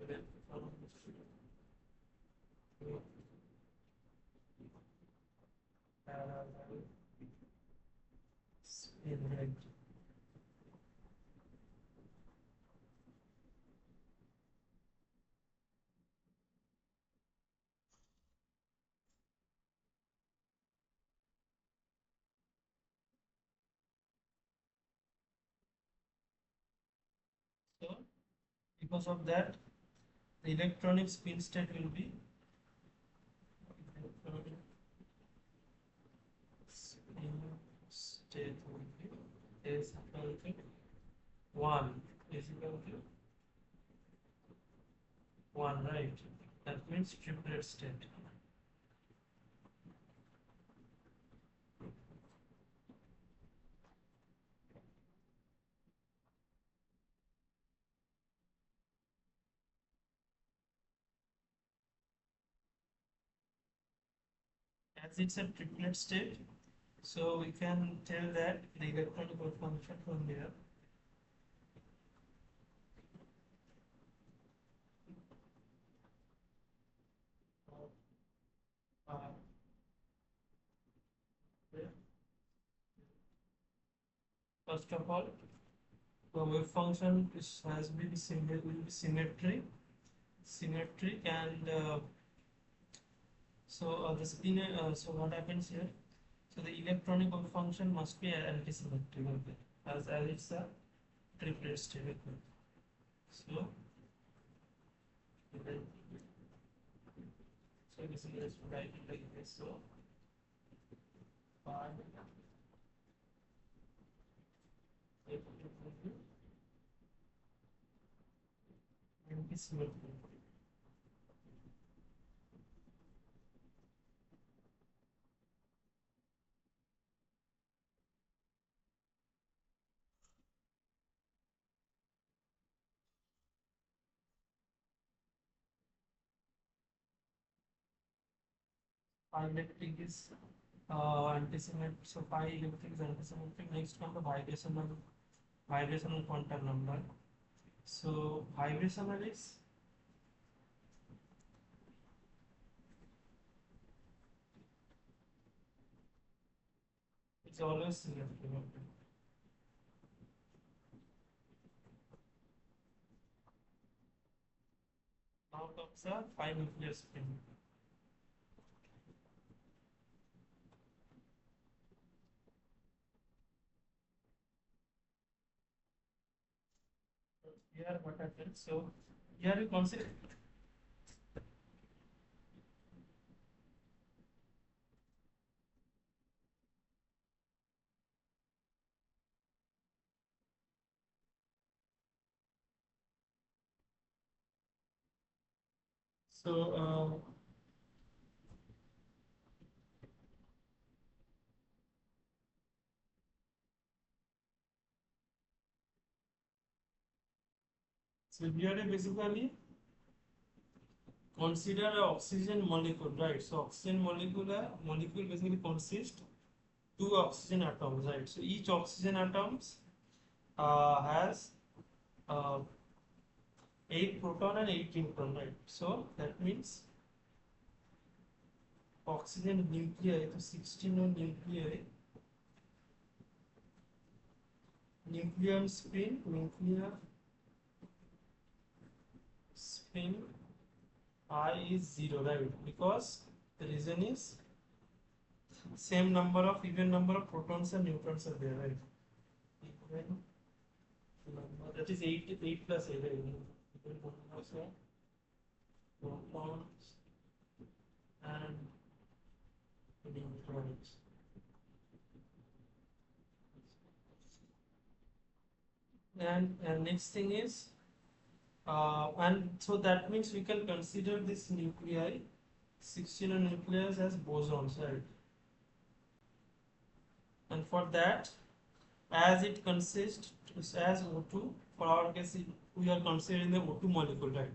electrons, two parallel spin, right? So because of that, the electronic spin state will be electronic spin state will be is equal to 1 is equal to 1, right? That means triplet state. As it's a triplet state, so we can tell that the electronic wave function from there First of all, the wave function has been symmetric, and the spin. So what happens here? So the electronic wave function must be antisymmetric, okay, as it's a triplet state. So this is let's write it like this. So pi antisymmetric. Pi electric is antisymmetric. So pi electric is antisymmetric. Next come the vibrational quantum number. So vibrational is it's always symmetric. Now comes the pi nuclear spin. Here what happens? So here you consider. So so here you basically consider an oxygen molecule, right? So oxygen molecule basically consists two oxygen atoms, right? So each oxygen atoms has uh, 8 proton and 8 neutron, right? So that means oxygen nuclei, so 16 on nuclei, nuclear spin I is 0, right? Because the reason is even number of protons and neutrons are there, right? Even number, that is 8 plus 8, right? Even numbers of protons and neutrons. And next thing is and so that means we can consider this nuclei 16 nucleus as bosons, right? And for that, as it consists as O2, for our case we are considering the O2 molecule, right?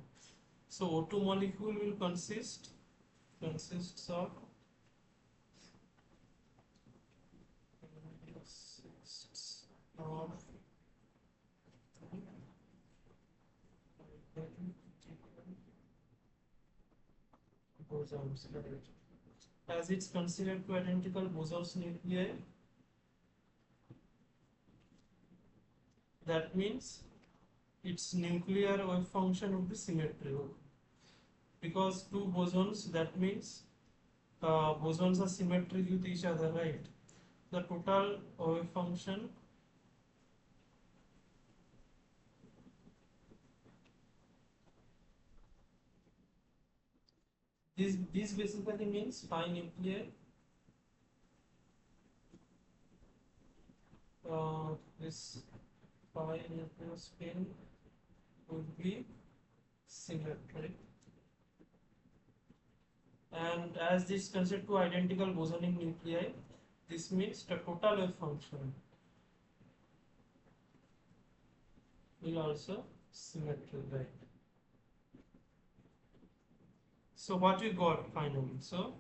So O2 molecule will consists of bosons, right? As it's considered to identical bosons nuclei, that means its nuclear wave function would be symmetrical. Because two bosons, that means bosons are symmetric with each other, right? The total wave function this basically means pi nuclei this pi nuclear spin would be symmetric, and as this considered two identical bosonic nuclei, this means the total wave function will also symmetric, right? So what we got finally? So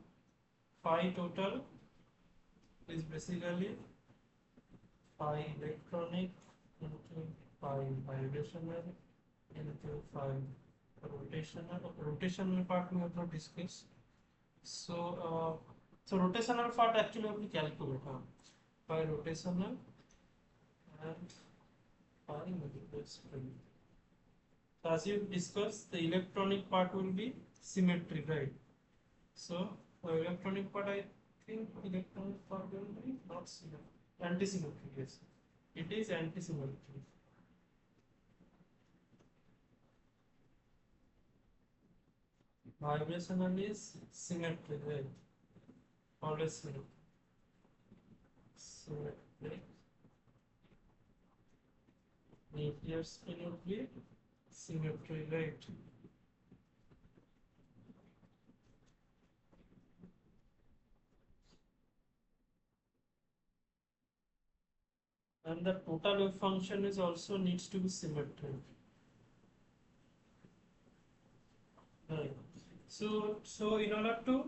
phi total is basically phi electronic into phi vibrational into phi rotational. Rotational part we have not discussed. So rotational part actually we have to calculate by rotational and pi modulo spin. So as you discussed, the electronic part will be symmetric, right? So the electronic part, I think electronic part will be not symmetric, anti-symmetric. Yes, it is anti-symmetric. Vibrational is symmetric, right? Always symmetric. Symmetric. Nuclear spin would be symmetry, right? And the total wave function is also needs to be symmetric. Right. So in order to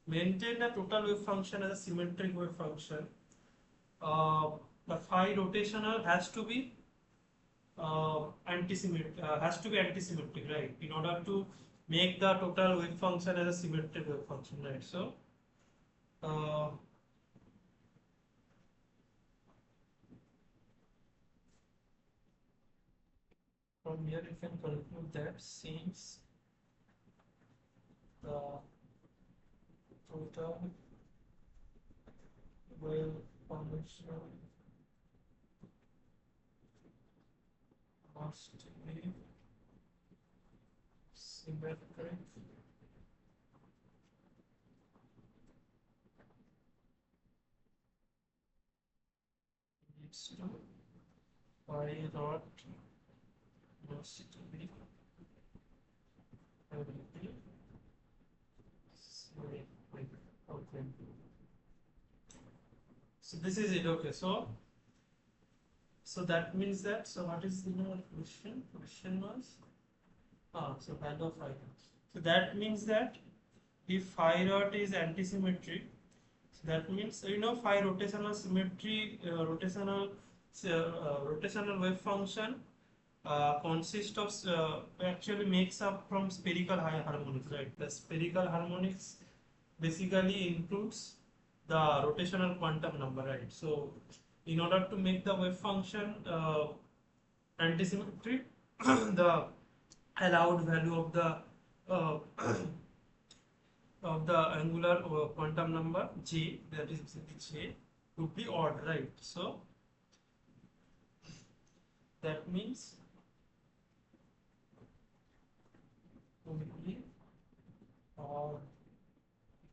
maintain the total wave function as a symmetric wave function, uh, the phi rotational has to be anti-symmetric, right? In order to make the total wave function as a symmetric wave function, right? So uh, from here you can conclude that since the total wave function must be symmetric, needs to phi dot must be symmetric. Okay. So this is it. Okay. So that means that. So what is the question? Question was so value of phi dot. So that means that if phi dot is anti-symmetric, so that means phi rotational symmetry, rotational wave function consists of actually makes up from spherical harmonics, right? The spherical harmonics basically includes the rotational quantum number, right? So in order to make the wave function antisymmetric, the allowed value of the uh, angular quantum number j, that is basically j, would be odd, right? So that means only odd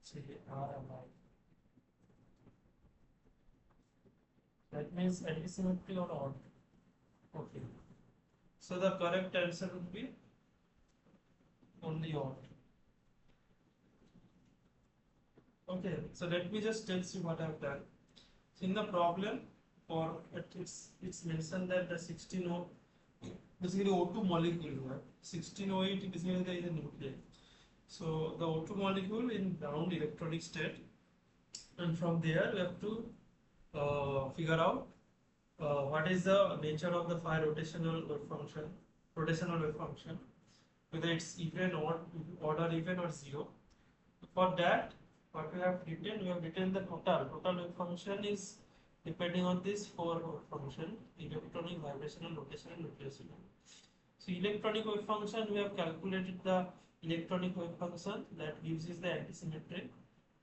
j are allowed. That means antisymmetry or odd. Okay. So the correct answer would be only odd. Okay, so let me just tell you what I've done. So in the problem, for it's mentioned that the 16O basically O2 molecule, right? 1608 basically there is a nucleus. So the O2 molecule in ground electronic state, and from there we have to figure out what is the nature of the phi rotational wave function, whether it's even or odd or even or zero. For that, what we have written the total wave function is depending on this four function: electronic, vibrational, rotational, nuclear signal. So electronic wave function, we have calculated the electronic wave function that uses the antisymmetry,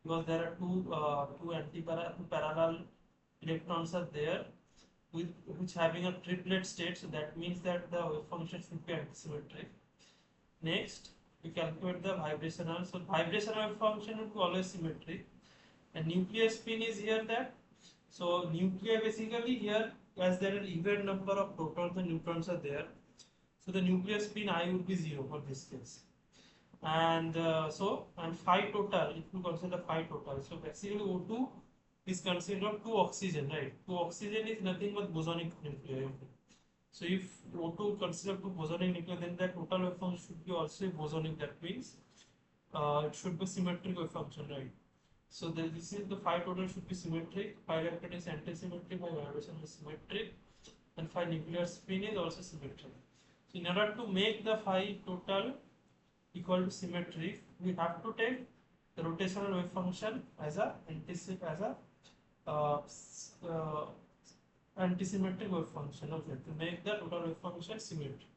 because there are two parallel electrons are there with which having a triplet state. So that means that the wave function should be antisymmetric. Next, we calculate the vibrational. So vibrational wave function would be always symmetric. And nuclear spin is here that. So nuclear basically here, as there are even number of protons and neutrons are there, so the nuclear spin I would be 0 for this case. And and phi total, if you consider phi total, so basically O2 is considered 2 oxygen, right? 2 oxygen is nothing but bosonic nuclei. So if O2 considered 2 bosonic nuclei, then the total wave function should be also bosonic. That means it should be symmetric wave function, right? So this is the phi total should be symmetric. Phi electron is anti-symmetric, phi vibration is symmetric, and phi nuclear spin is also symmetric. So in order to make the phi total equal to symmetric, we have to take the rotational wave function as a antisymmetric wave function. Okay, to make the total wave function symmetric.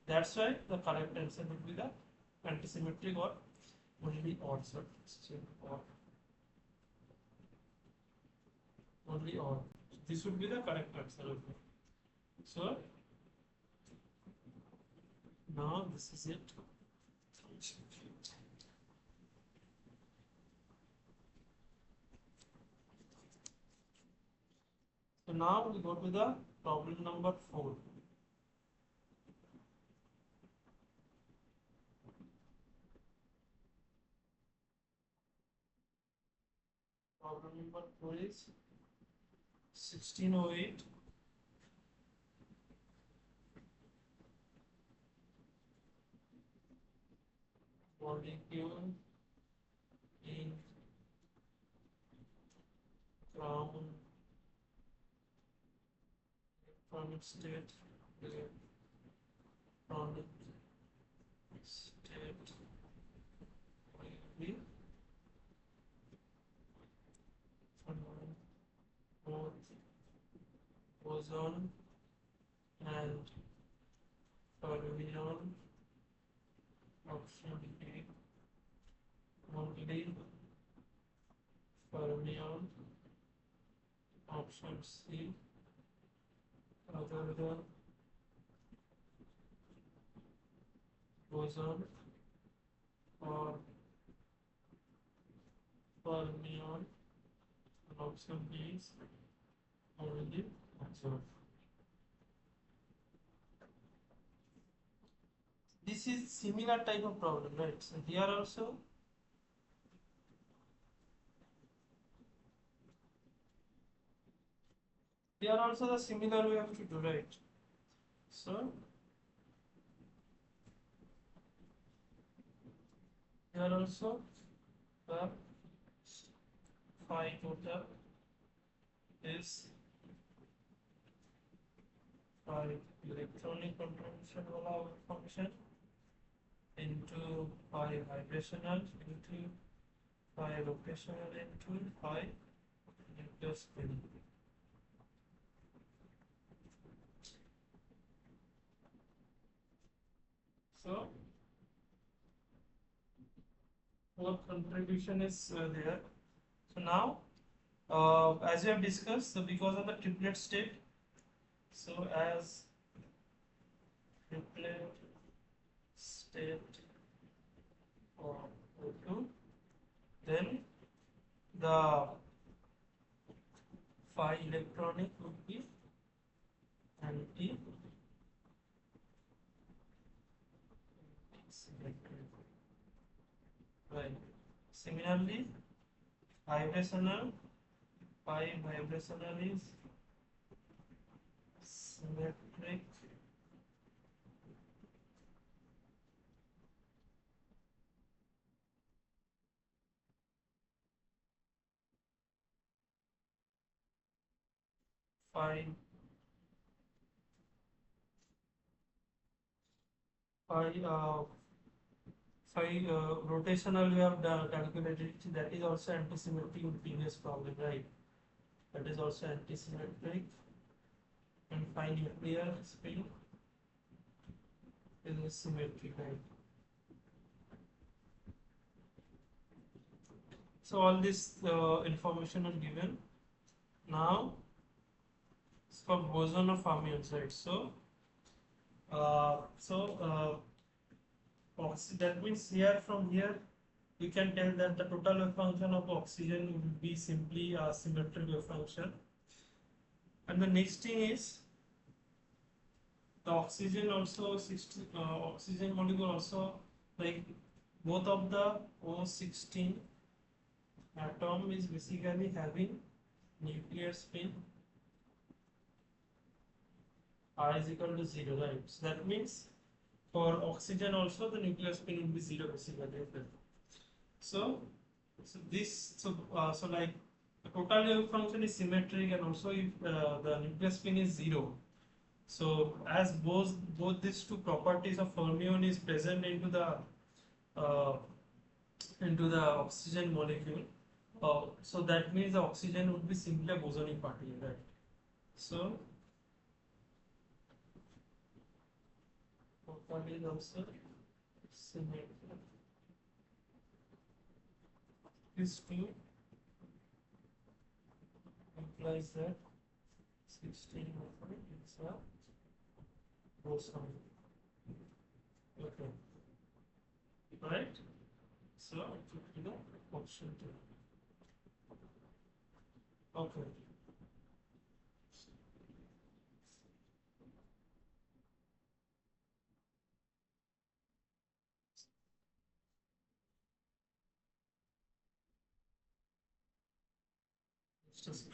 That's why the correct answer would be the antisymmetric or only odd. Or only odd. This would be the correct answer. Okay. So now this is it. So now we go to the problem number 4. Problem number 4 is 1608. Molecule in ground electronic state, electronic state will be both boson and fermion. Option A, only fermion. Option C, other than boson or fermion. And option D is only boson. This is similar type of problem, right? So here also the similar we have to do, right? So here also the phi total is phi electronic contribution wala function into phi vibrational into phi rotational into phi nucleus spin. So our contribution is there. So now, as we have discussed, so because of the triplet state, so as triplet state for O2, then the phi electronic would be anti-symmetric. Right. Similarly, vibrational, phi vibrational is symmetric. Phi rotational we have calculated, that is also antisymmetric in previous problem, right? That is also antisymmetric. And phi nuclear spin is symmetric, right? So all this information are given. Now it's for boson of fermions, right? So that means here from here you can tell that the total wave function of oxygen will be simply a symmetric wave function. And the next thing is the oxygen also oxygen molecule also, like both of the O16 atom is basically having nuclear spin R is equal to 0, right? So that means for oxygen also the nuclear spin will be 0 basically. So like the total wave function is symmetric, and also if the nuclear spin is 0. So as both these two properties of fermion is present into the oxygen molecule, so that means the oxygen would be simply a bosonic particle, right? So total is also symmetric. This 2 implies that 16 is a boson. Okay, right? So it would be the option 2. Okay. Just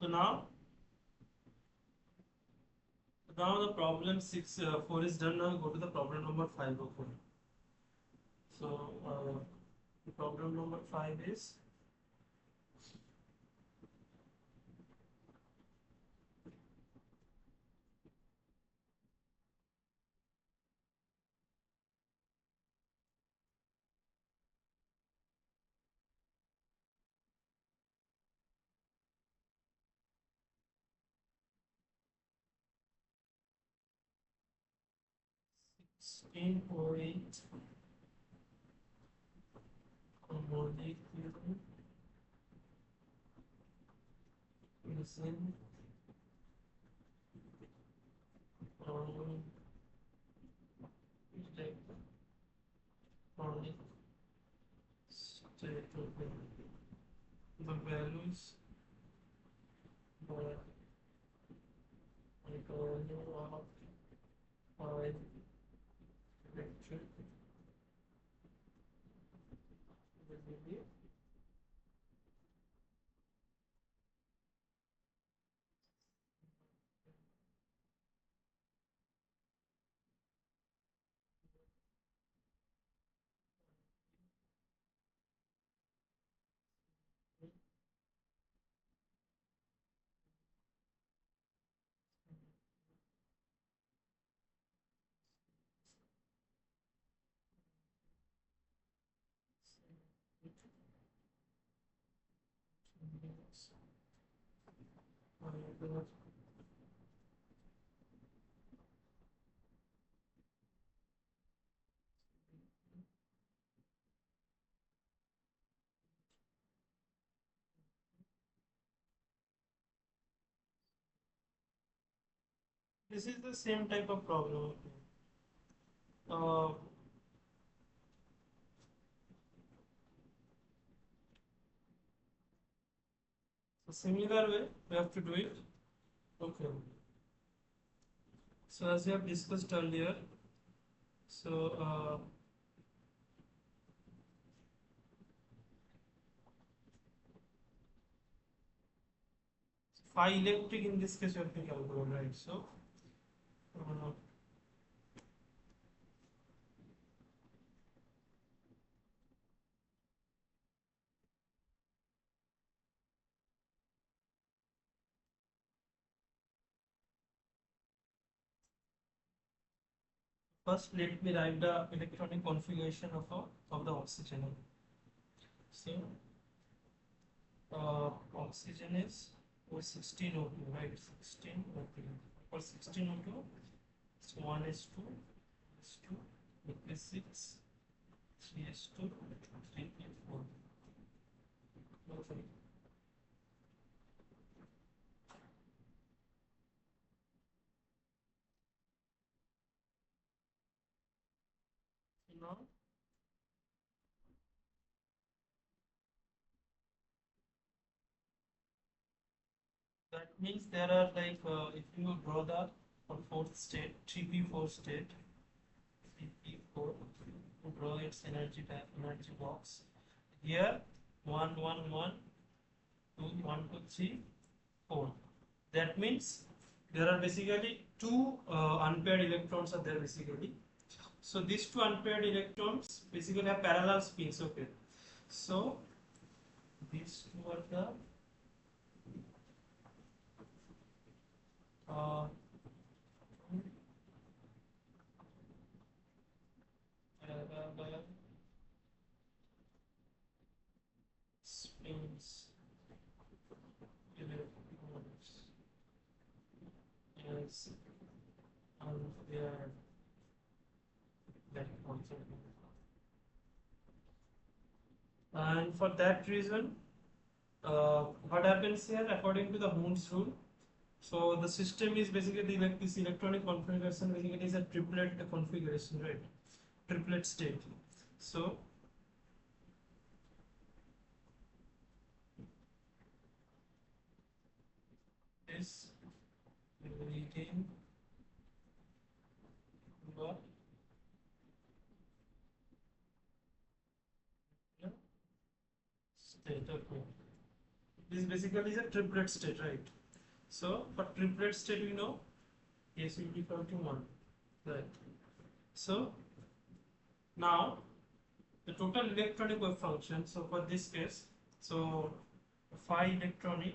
so now the problem 4 is done. Now go to the problem number 5. Okay. So the problem number 5 is 1608 harmonic theorem using electronic state of the values that I value of I electric will be this is the same type of problem. Uh, so similar way we have to do it. Okay. So as we have discussed earlier, so phi electric in this case you have to calculate, right? So uh, First, let me write the electronic configuration of the oxygen. So, oxygen is for 16 O2, right? 16 O2. For 16 O2, so 1 is 2, is 2, liquid 6, 3 is 2, 3 is 4. Okay. Now, that means there are like, if you draw the fourth state, 3p4 state, 3p4, to draw its energy box. Here, 1, 1, 1, 2, 1, 2, 3, 4. That means there are basically two unpaired electrons are there basically. So these two unpaired electrons basically have parallel spins. Okay. So these two are the parallel spins electrons is unpaired electrons. And for that reason, what happens here according to the Moore's rule? So the system is basically like this electronic configuration basically is a triplet configuration, right? Triplet state. So this leading to a state. Okay. This basically is a triplet state, right? So for triplet state we know S will be equal to 1. Right. So now the total electronic wave function, so for this case, so phi electronic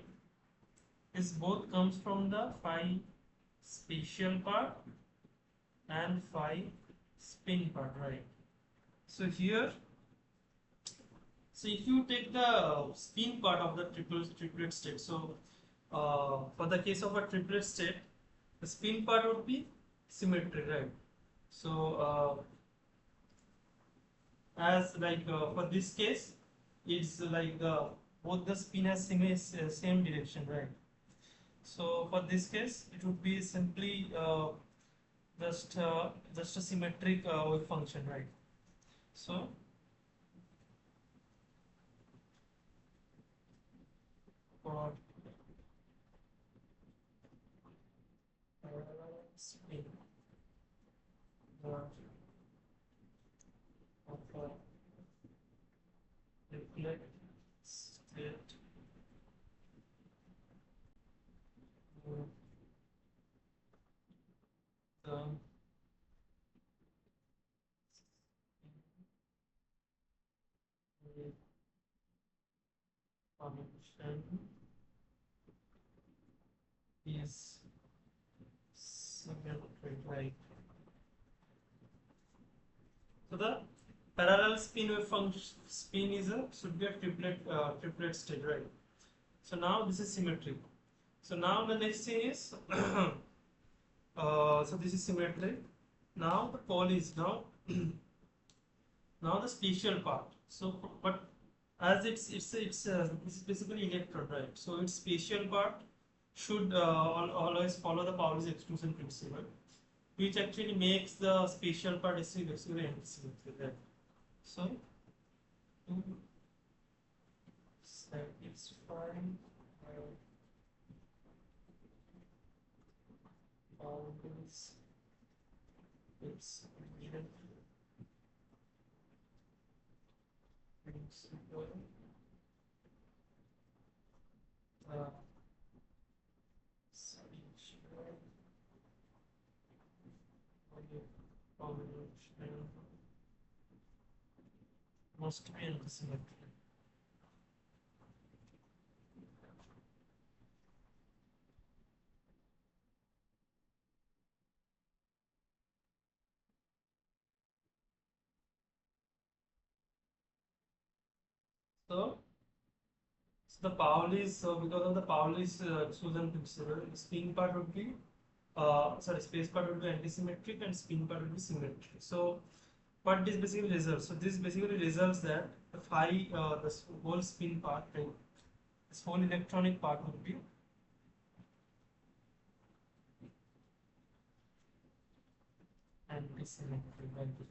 is both comes from the phi spatial part and phi spin part, right? So here, so if you take the spin part of the triplet state, so for the case of a triplet state, the spin part would be symmetry, right? So as like for this case, it's like both the spin has same direction, right? So for this case, it would be simply just a symmetric wave function, right? So for spin of reflect state the function is symmetric, right? So the parallel spin wave function spin is a should be a triplet state, right? So now this is symmetric. So now the next thing is so this is symmetric. Now the pole is now now the spatial part. So but as it's this is basically electron, right? So its spatial part should always follow the Pauli's exclusion principle, which actually makes the spatial part basically antisymmetric, right? So to satisfy Pauli's exclusion principle, spatial combination must be antisymmetric. So, the Pauli's, so because of the Pauli's exclusion principle, the spin part would be space part would be antisymmetric and spin part would be symmetric. So what this basically results? So this basically results that the phi, the whole spin part, like this whole electronic part would be antisymmetric.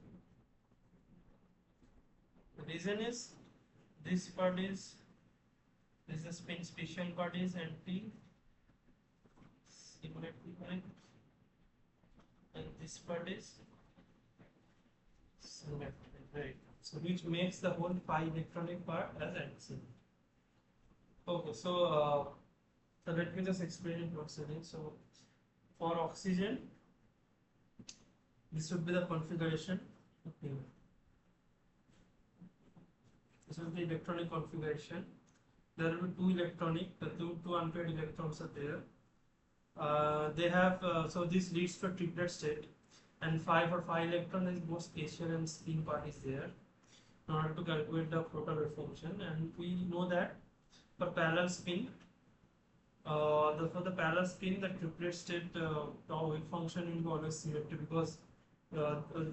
The reason is this part is this the spin special part is anti-symmetric, and this part is symmetric, right? So which makes the whole phi electronic part as antisymmetric. Okay, so let me just explain it once again. So for oxygen, this would be the configuration. Okay. This is the electronic configuration. There will be two electronic, the two unpaired electrons are there. They have so this leads to a triplet state, and for phi electron is both spatial and spin part is there in order to calculate the total wave function. And we know that for parallel spin, for the parallel spin, the triplet state wave function will be always symmetric, because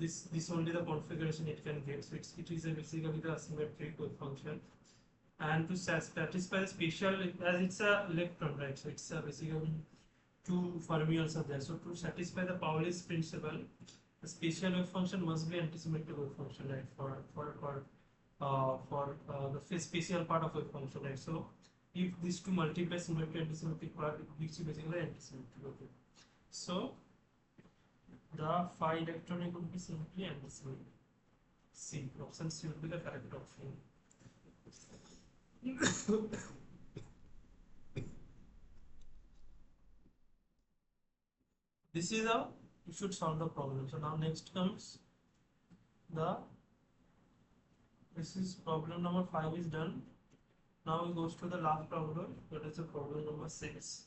this only the configuration it can get. So it is basically the symmetric wave function. And to satisfy the spatial, as it's a electron, right? So it's basically two fermions are there. So to satisfy the Pauli's principle, the spatial wave function must be antisymmetric wave function, right? For the spatial part of wave function, right? So if these two multiply symmetric and antisymmetric part, it gives you basically antisymmetric. Okay. So the phi electronic would be simply antisymmetric. C. Option C would be the correct option. This is how you should solve the problem. So now next comes the, this is problem number 5 is done. Now it goes to the last problem, that is the problem number 6.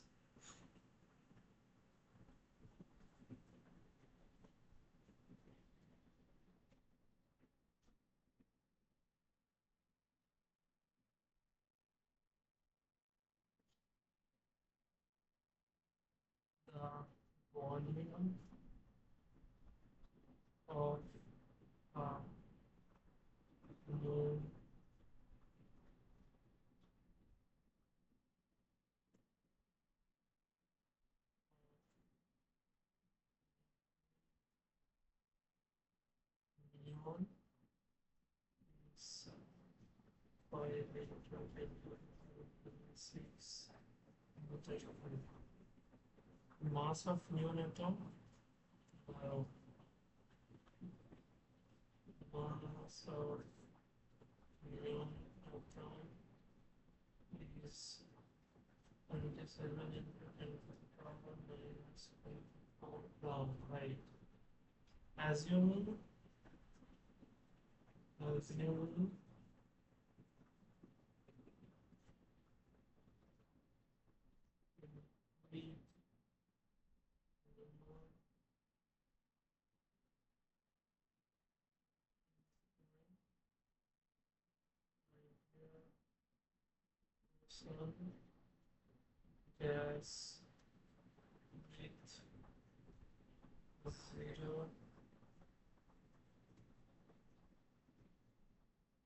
The volume of known neon is 5.6. Mass of neon atom, mass of neon atom is 27 into 10 to the power minus 4 right? Assuming we sun gas with 0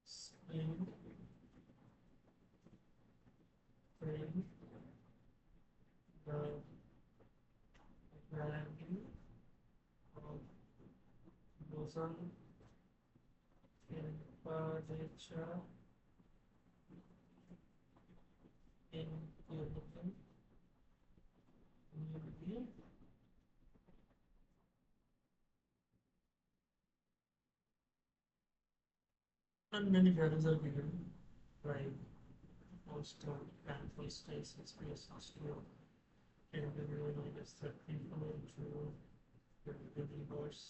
spin frame, the value of boson temperature in Kelvin will be, and many values are given, right? Constant and for instance space is to 10 to the minus 13.2 millivolts.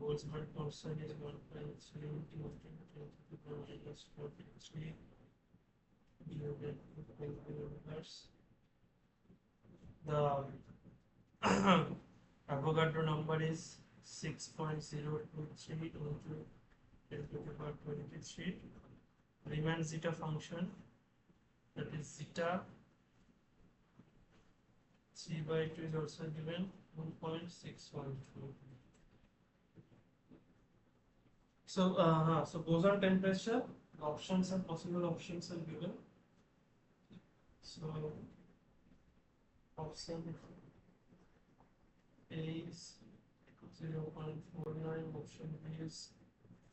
Boltzmann constant is 1.3 into 10 to the minus 43 millivolts. The Avogadro number is 6.023 into 10 to the power 23. Riemann zeta function, that is zeta 3 by 2 is also given 1.612. So boson temperature, options and possible options are given. So option A is 0.49, option B is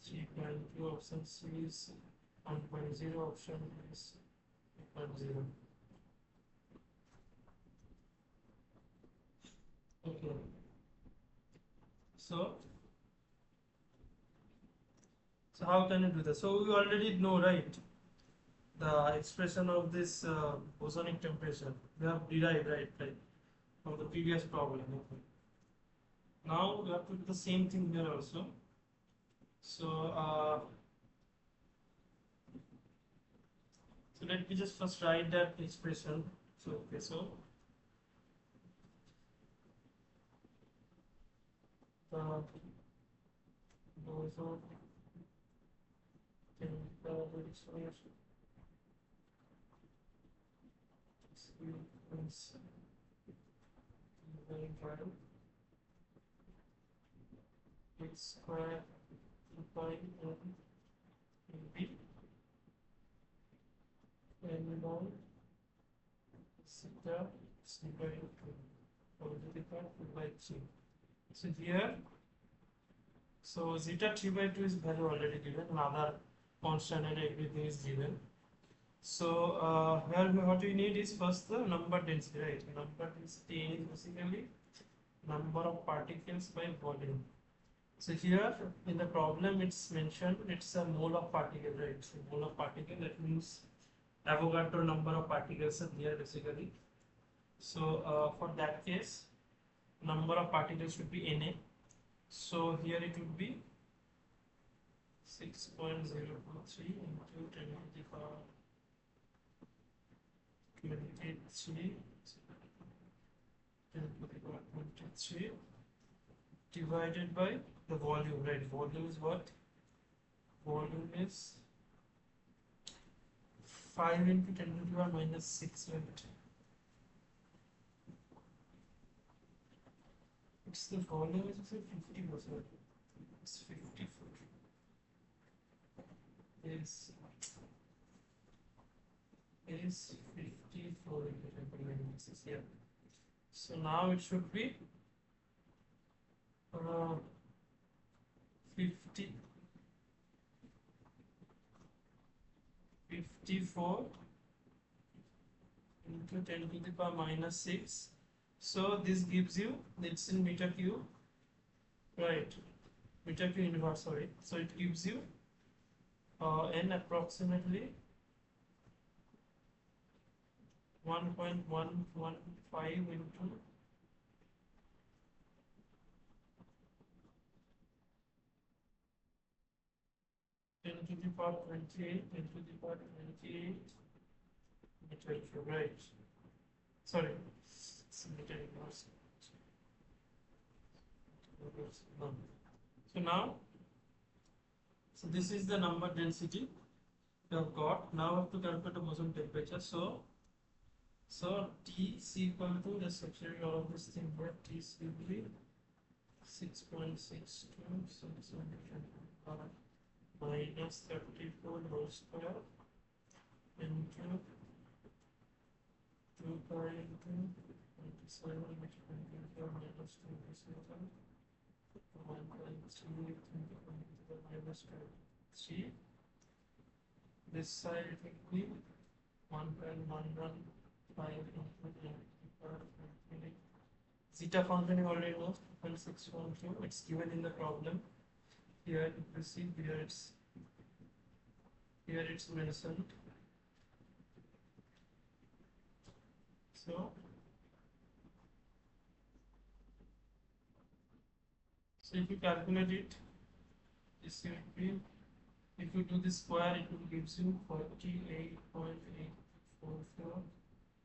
3.2, option C is 1.0, option D is 2.0. Okay. So how can you do that? So we already know, right? The expression of this bosonic temperature we have derived, right, from the previous problem. Okay. Now we have to do the same thing here also. So let me just first write that expression. So okay, so boson temperature sequence divided x square by n b n by zeta c by 2 or zeta 2 by 3. So here, so zeta 3 by 2 is value already given, another constant and everything is given. So here what we need is first the number density, right? Number density is basically number of particles by volume. So here in the problem it's mentioned it's a mole of particle, right? So mole of particle, that means Avogadro number of particles are here basically. So for that case, number of particles should be Na. So here it would be 6.023 into 10 to the power 23, 10 to the power 23 divided by the volume, right? Volume is what? Volume is 5 into 10 to the power minus 6, right? It's the volume is 50%. It's 54. Is 54 into 10 to the minus 6. Yeah. So now it should be 54 into 10 to the power minus 6. So this gives you, it's in meter cube, right? Meter cube inverse, sorry. So it gives you n approximately 1.115 into 10 to the power 28, 10 to the power 28 meter cube, right? Sorry, it's meter inverse. No. So now, so this is the number density you have got. Now I have to calculate the boson temperature. So T is equal to, just substitute all of this thing here. T is equal to 6.62 minus 34 whole square into 2 pi into 27 which is minus 27 1.3 minus 3. This side will be 1.115 into 10. Zeta function you already know, 6.2. It's given in the problem. Here you see, here it's mentioned. So if you calculate it, this will be, if you do the square, it will give you 48.844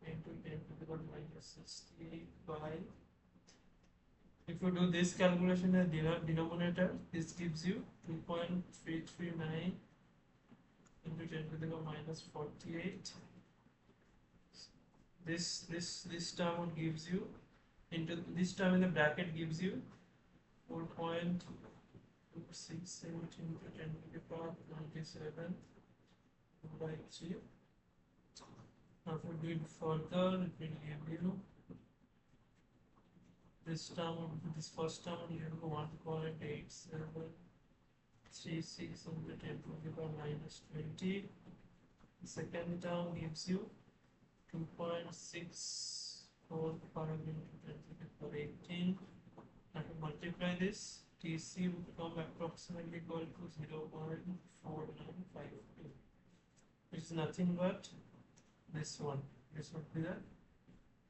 into 10 to the power minus 60 by, if if you do this calculation in the denominator, this gives you 2.339 into 10 to the power minus 48. This term gives you, into this term in the bracket gives you 4.268 into 10 to the power 27 by 3. Now if we do it further, it will give you this term, this first term will give you 1.8736 into 10 to the power minus 20. The second term gives you 2.645 into 10 to the power 18. And to multiply this, TC would come approximately equal to 0.4952, which is nothing but this one. This would be the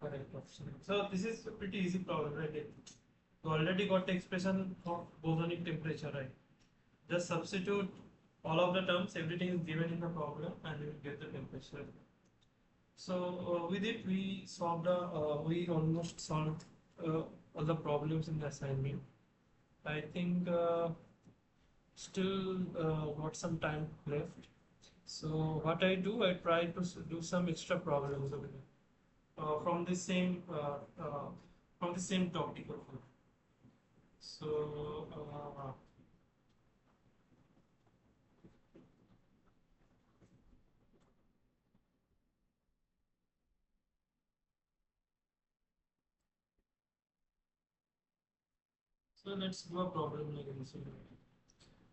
correct option. So this is a pretty easy problem, right? You already got the expression for bosonic temperature, right? Just substitute all of the terms, everything is given in the problem, and you will get the temperature. So with it, we almost solved all the problems in the assignment. I think still got some time left. So what I do, I try to do some extra problems over here from the same topic. So so let's do a problem like this.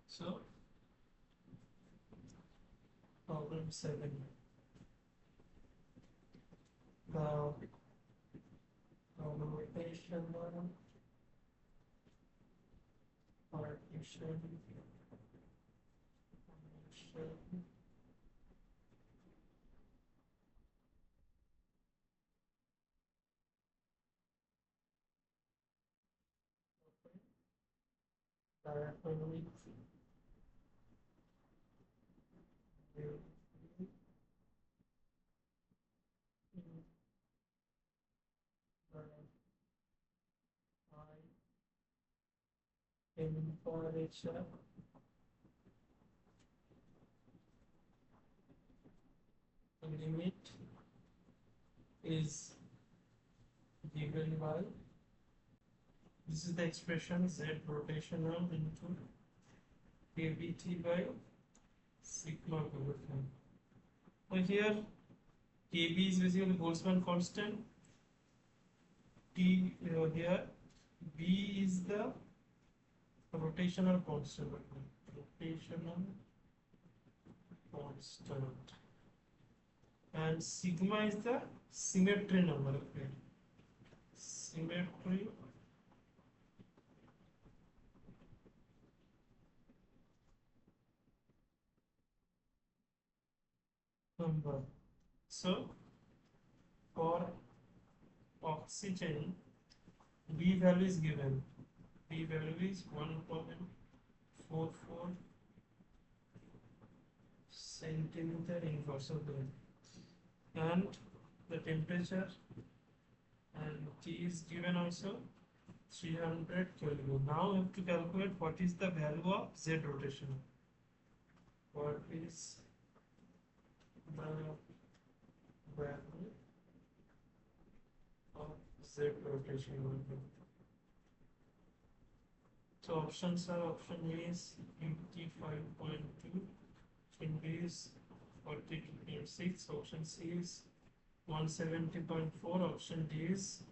So problem 7. The rotation partition diatomic temperature limit is given by, this is the expression Z rotational into kBT by sigma over. So here kb is basically Boltzmann constant, T here B is the rotational constant, and sigma is the symmetry number. Okay, symmetry number. So for oxygen, B value is given. B value is 1.44 centimeter inverse of the, and the temperature and T is given also 300 Kelvin. Now we have to calculate what is the value of Z rotation. What is the value of Z rotation? So options are, option A is 85.2, option B is 42.6, option C is 170.4, option D is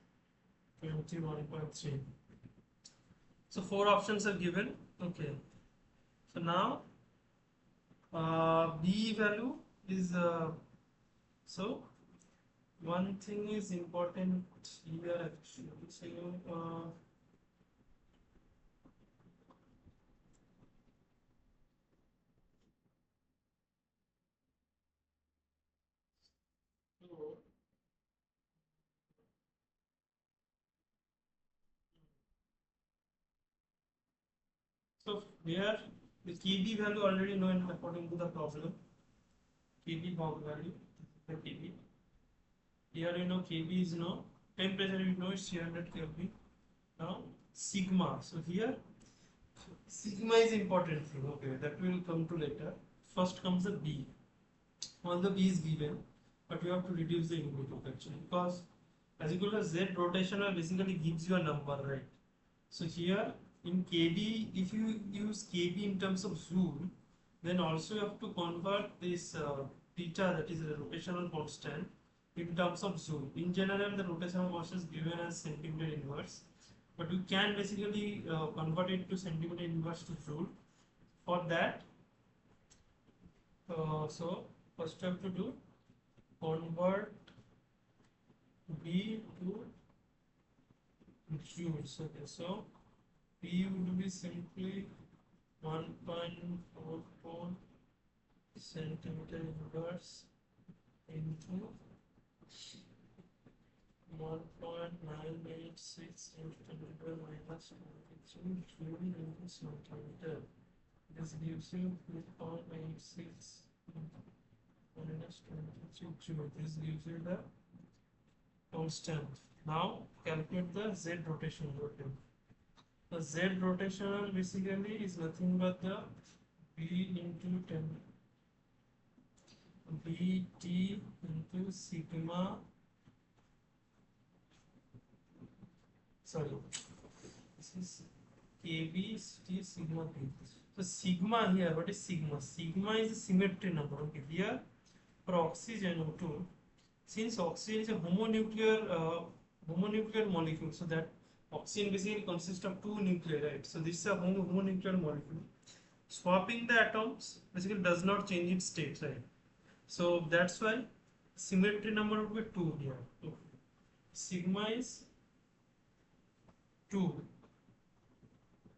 21.3. So 4 options are given. Okay. So now B value is so one thing is important here actually. So so here the Kb value already known according to the problem. Kb value, the Kb. Here you know Kb is known. Temperature you know is 300 Kelvin. Now sigma. So here sigma is important thing. Okay, that will come to later. First comes the b. All the b is given, but you have to reduce the unit of actually, because as equal as z rotational basically gives you a number, right? So here in kb, if you use kb in terms of joule, then also you have to convert this theta, that is a rotational constant, in terms of joule. In general, the rotational constant is given as centimeter inverse, but you can basically convert it to centimeter inverse to joule. For that, so first you have to do convert b to joules. Okay, so b would be simply 1.44 centimeter inverse into 1.986 into 10 minus 23 joule into centimeter. This gives you 2.86 minus 23 joule. This gives you the constant. Now calculate the z rotational. The z rotational basically is nothing but the b into 10 bt into sigma, sorry, this is kb t sigma b. So sigma here, what is sigma? Sigma is a symmetry number. Okay, here for oxygen O2, since oxygen is a homonuclear molecule, so that oxygen basically consists of two nuclei, right? So this is a homonuclear molecule. Swapping the atoms basically does not change its state, right? So that's why symmetry number would be 2 here. Okay. Sigma is 2.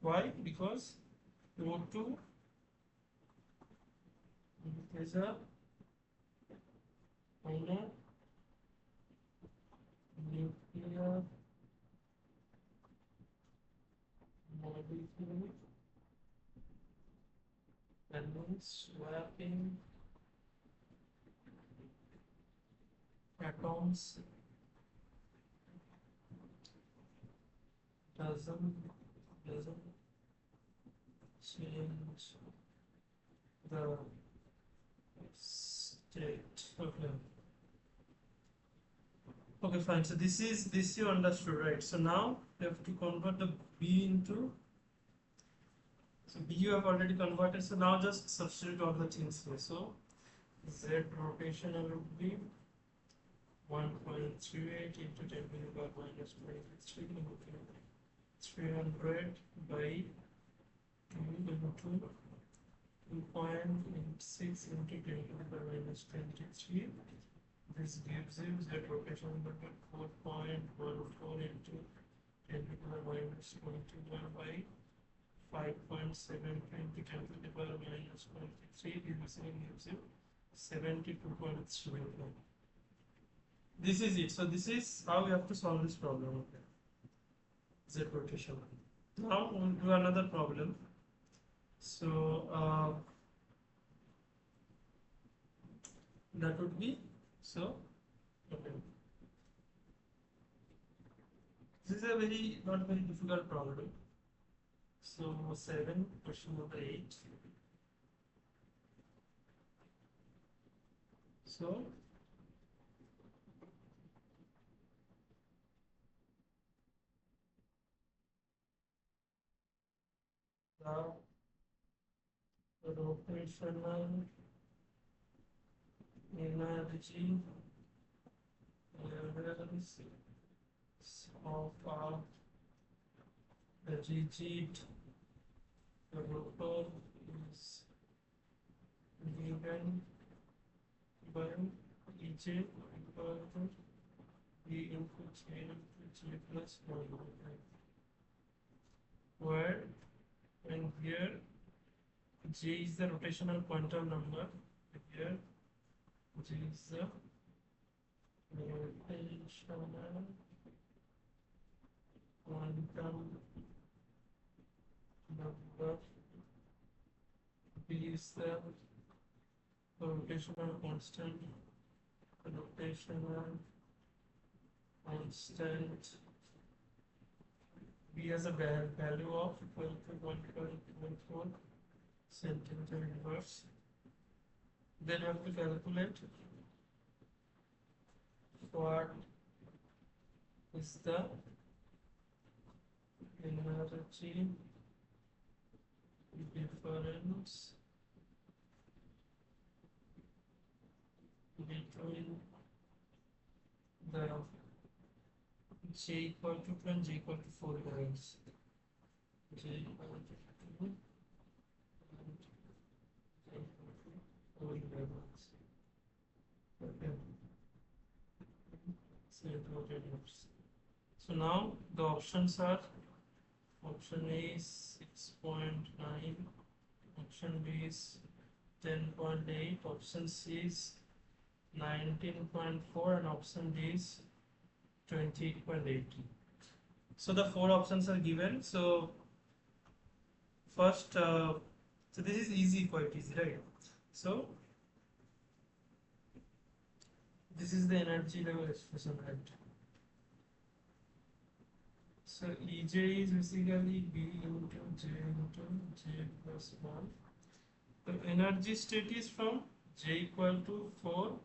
Why? Because O2 is a mononuclear molecule, and then swapping atoms doesn't change the state. Okay. Okay, fine. So this you understood, right? So now you have to convert the b into. So b you have already converted. So now just substitute all the things here. So z rotational would be 1.38 into 10 to the power minus 23 into 300 by 2 into 2.86 into 10 to the power minus 23. This gives you z rotation number 4.14 into 10 to the power minus 21 by 5.7 into 10 to the power minus 23. This gives you 72.3. This is it. So this is how we have to solve this problem. Okay. Z rotation. Now we'll do another problem. So that would be so. Okay. This is a not very difficult problem. So 7, question number 8. So the rotational energy levels of the rigid rotor is given by EJ equal to B into J into J plus 1, where and here J is the rotational quantum number, here J is the rotational quantum number, B is the rotational constant B P has a value of equal to 1.14 centimeter inverse. Then you have to calculate what is the energy difference between the J equal to 2 and J equal to 4 levels. J equal to 2 and J equal to 4 levels. Okay. So now the options are: option A is 6.9, option B is 10.8, option C is 19.4, and option D is 28.8. So the four options are given. So first, so this is easy, quite easy, right? So this is the energy level expression, right? So EJ is basically B into J plus 1. The energy state is from J equal to 4.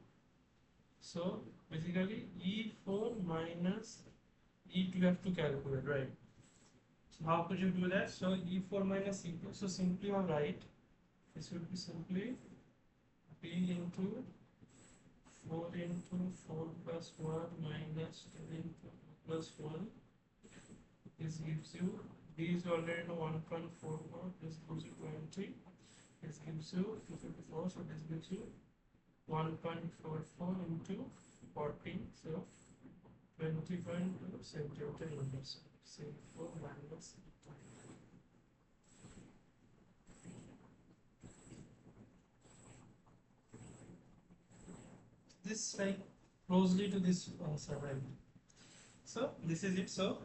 So basically E4 minus E2 you have to calculate, right? So how could you do that? So E4 minus E2. So simply you write, this would be simply B into 4 into 4 plus 1 minus 2 into 2 plus 1. This gives you, B is already 1.44, this gives you 20, this gives you 254, so this gives you 1.44 into 14, so 20.2 centimeter inverse. Say 4 minus 20. This like closely to this answer, right? So this is it. So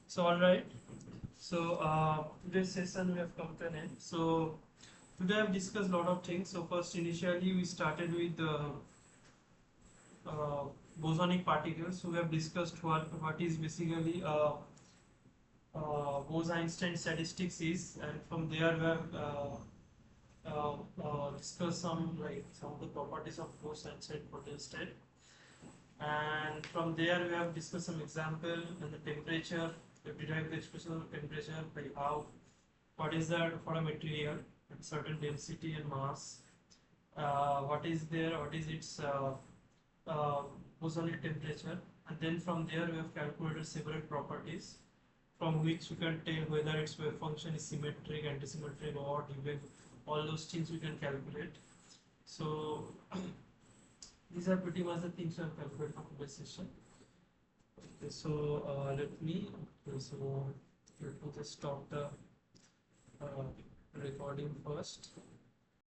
so all right. So today's session we have come to an end. So today I've discussed a lot of things. So first, initially we started with bosonic particles. So we have discussed what is basically Bose-Einstein statistics is, and from there we have discussed some of the properties of Bose-Einstein potential. And from there we have discussed some example and the temperature. We have derived the expression of temperature, like how, what is that for a material at certain density and mass, what is there, what is its bosonic temperature, and then from there we have calculated several properties from which we can tell whether its wave function is symmetric, antisymmetric, or even all those things we can calculate. So these are pretty much the things we have calculated for today's session. Okay, so let me just stop the recording first.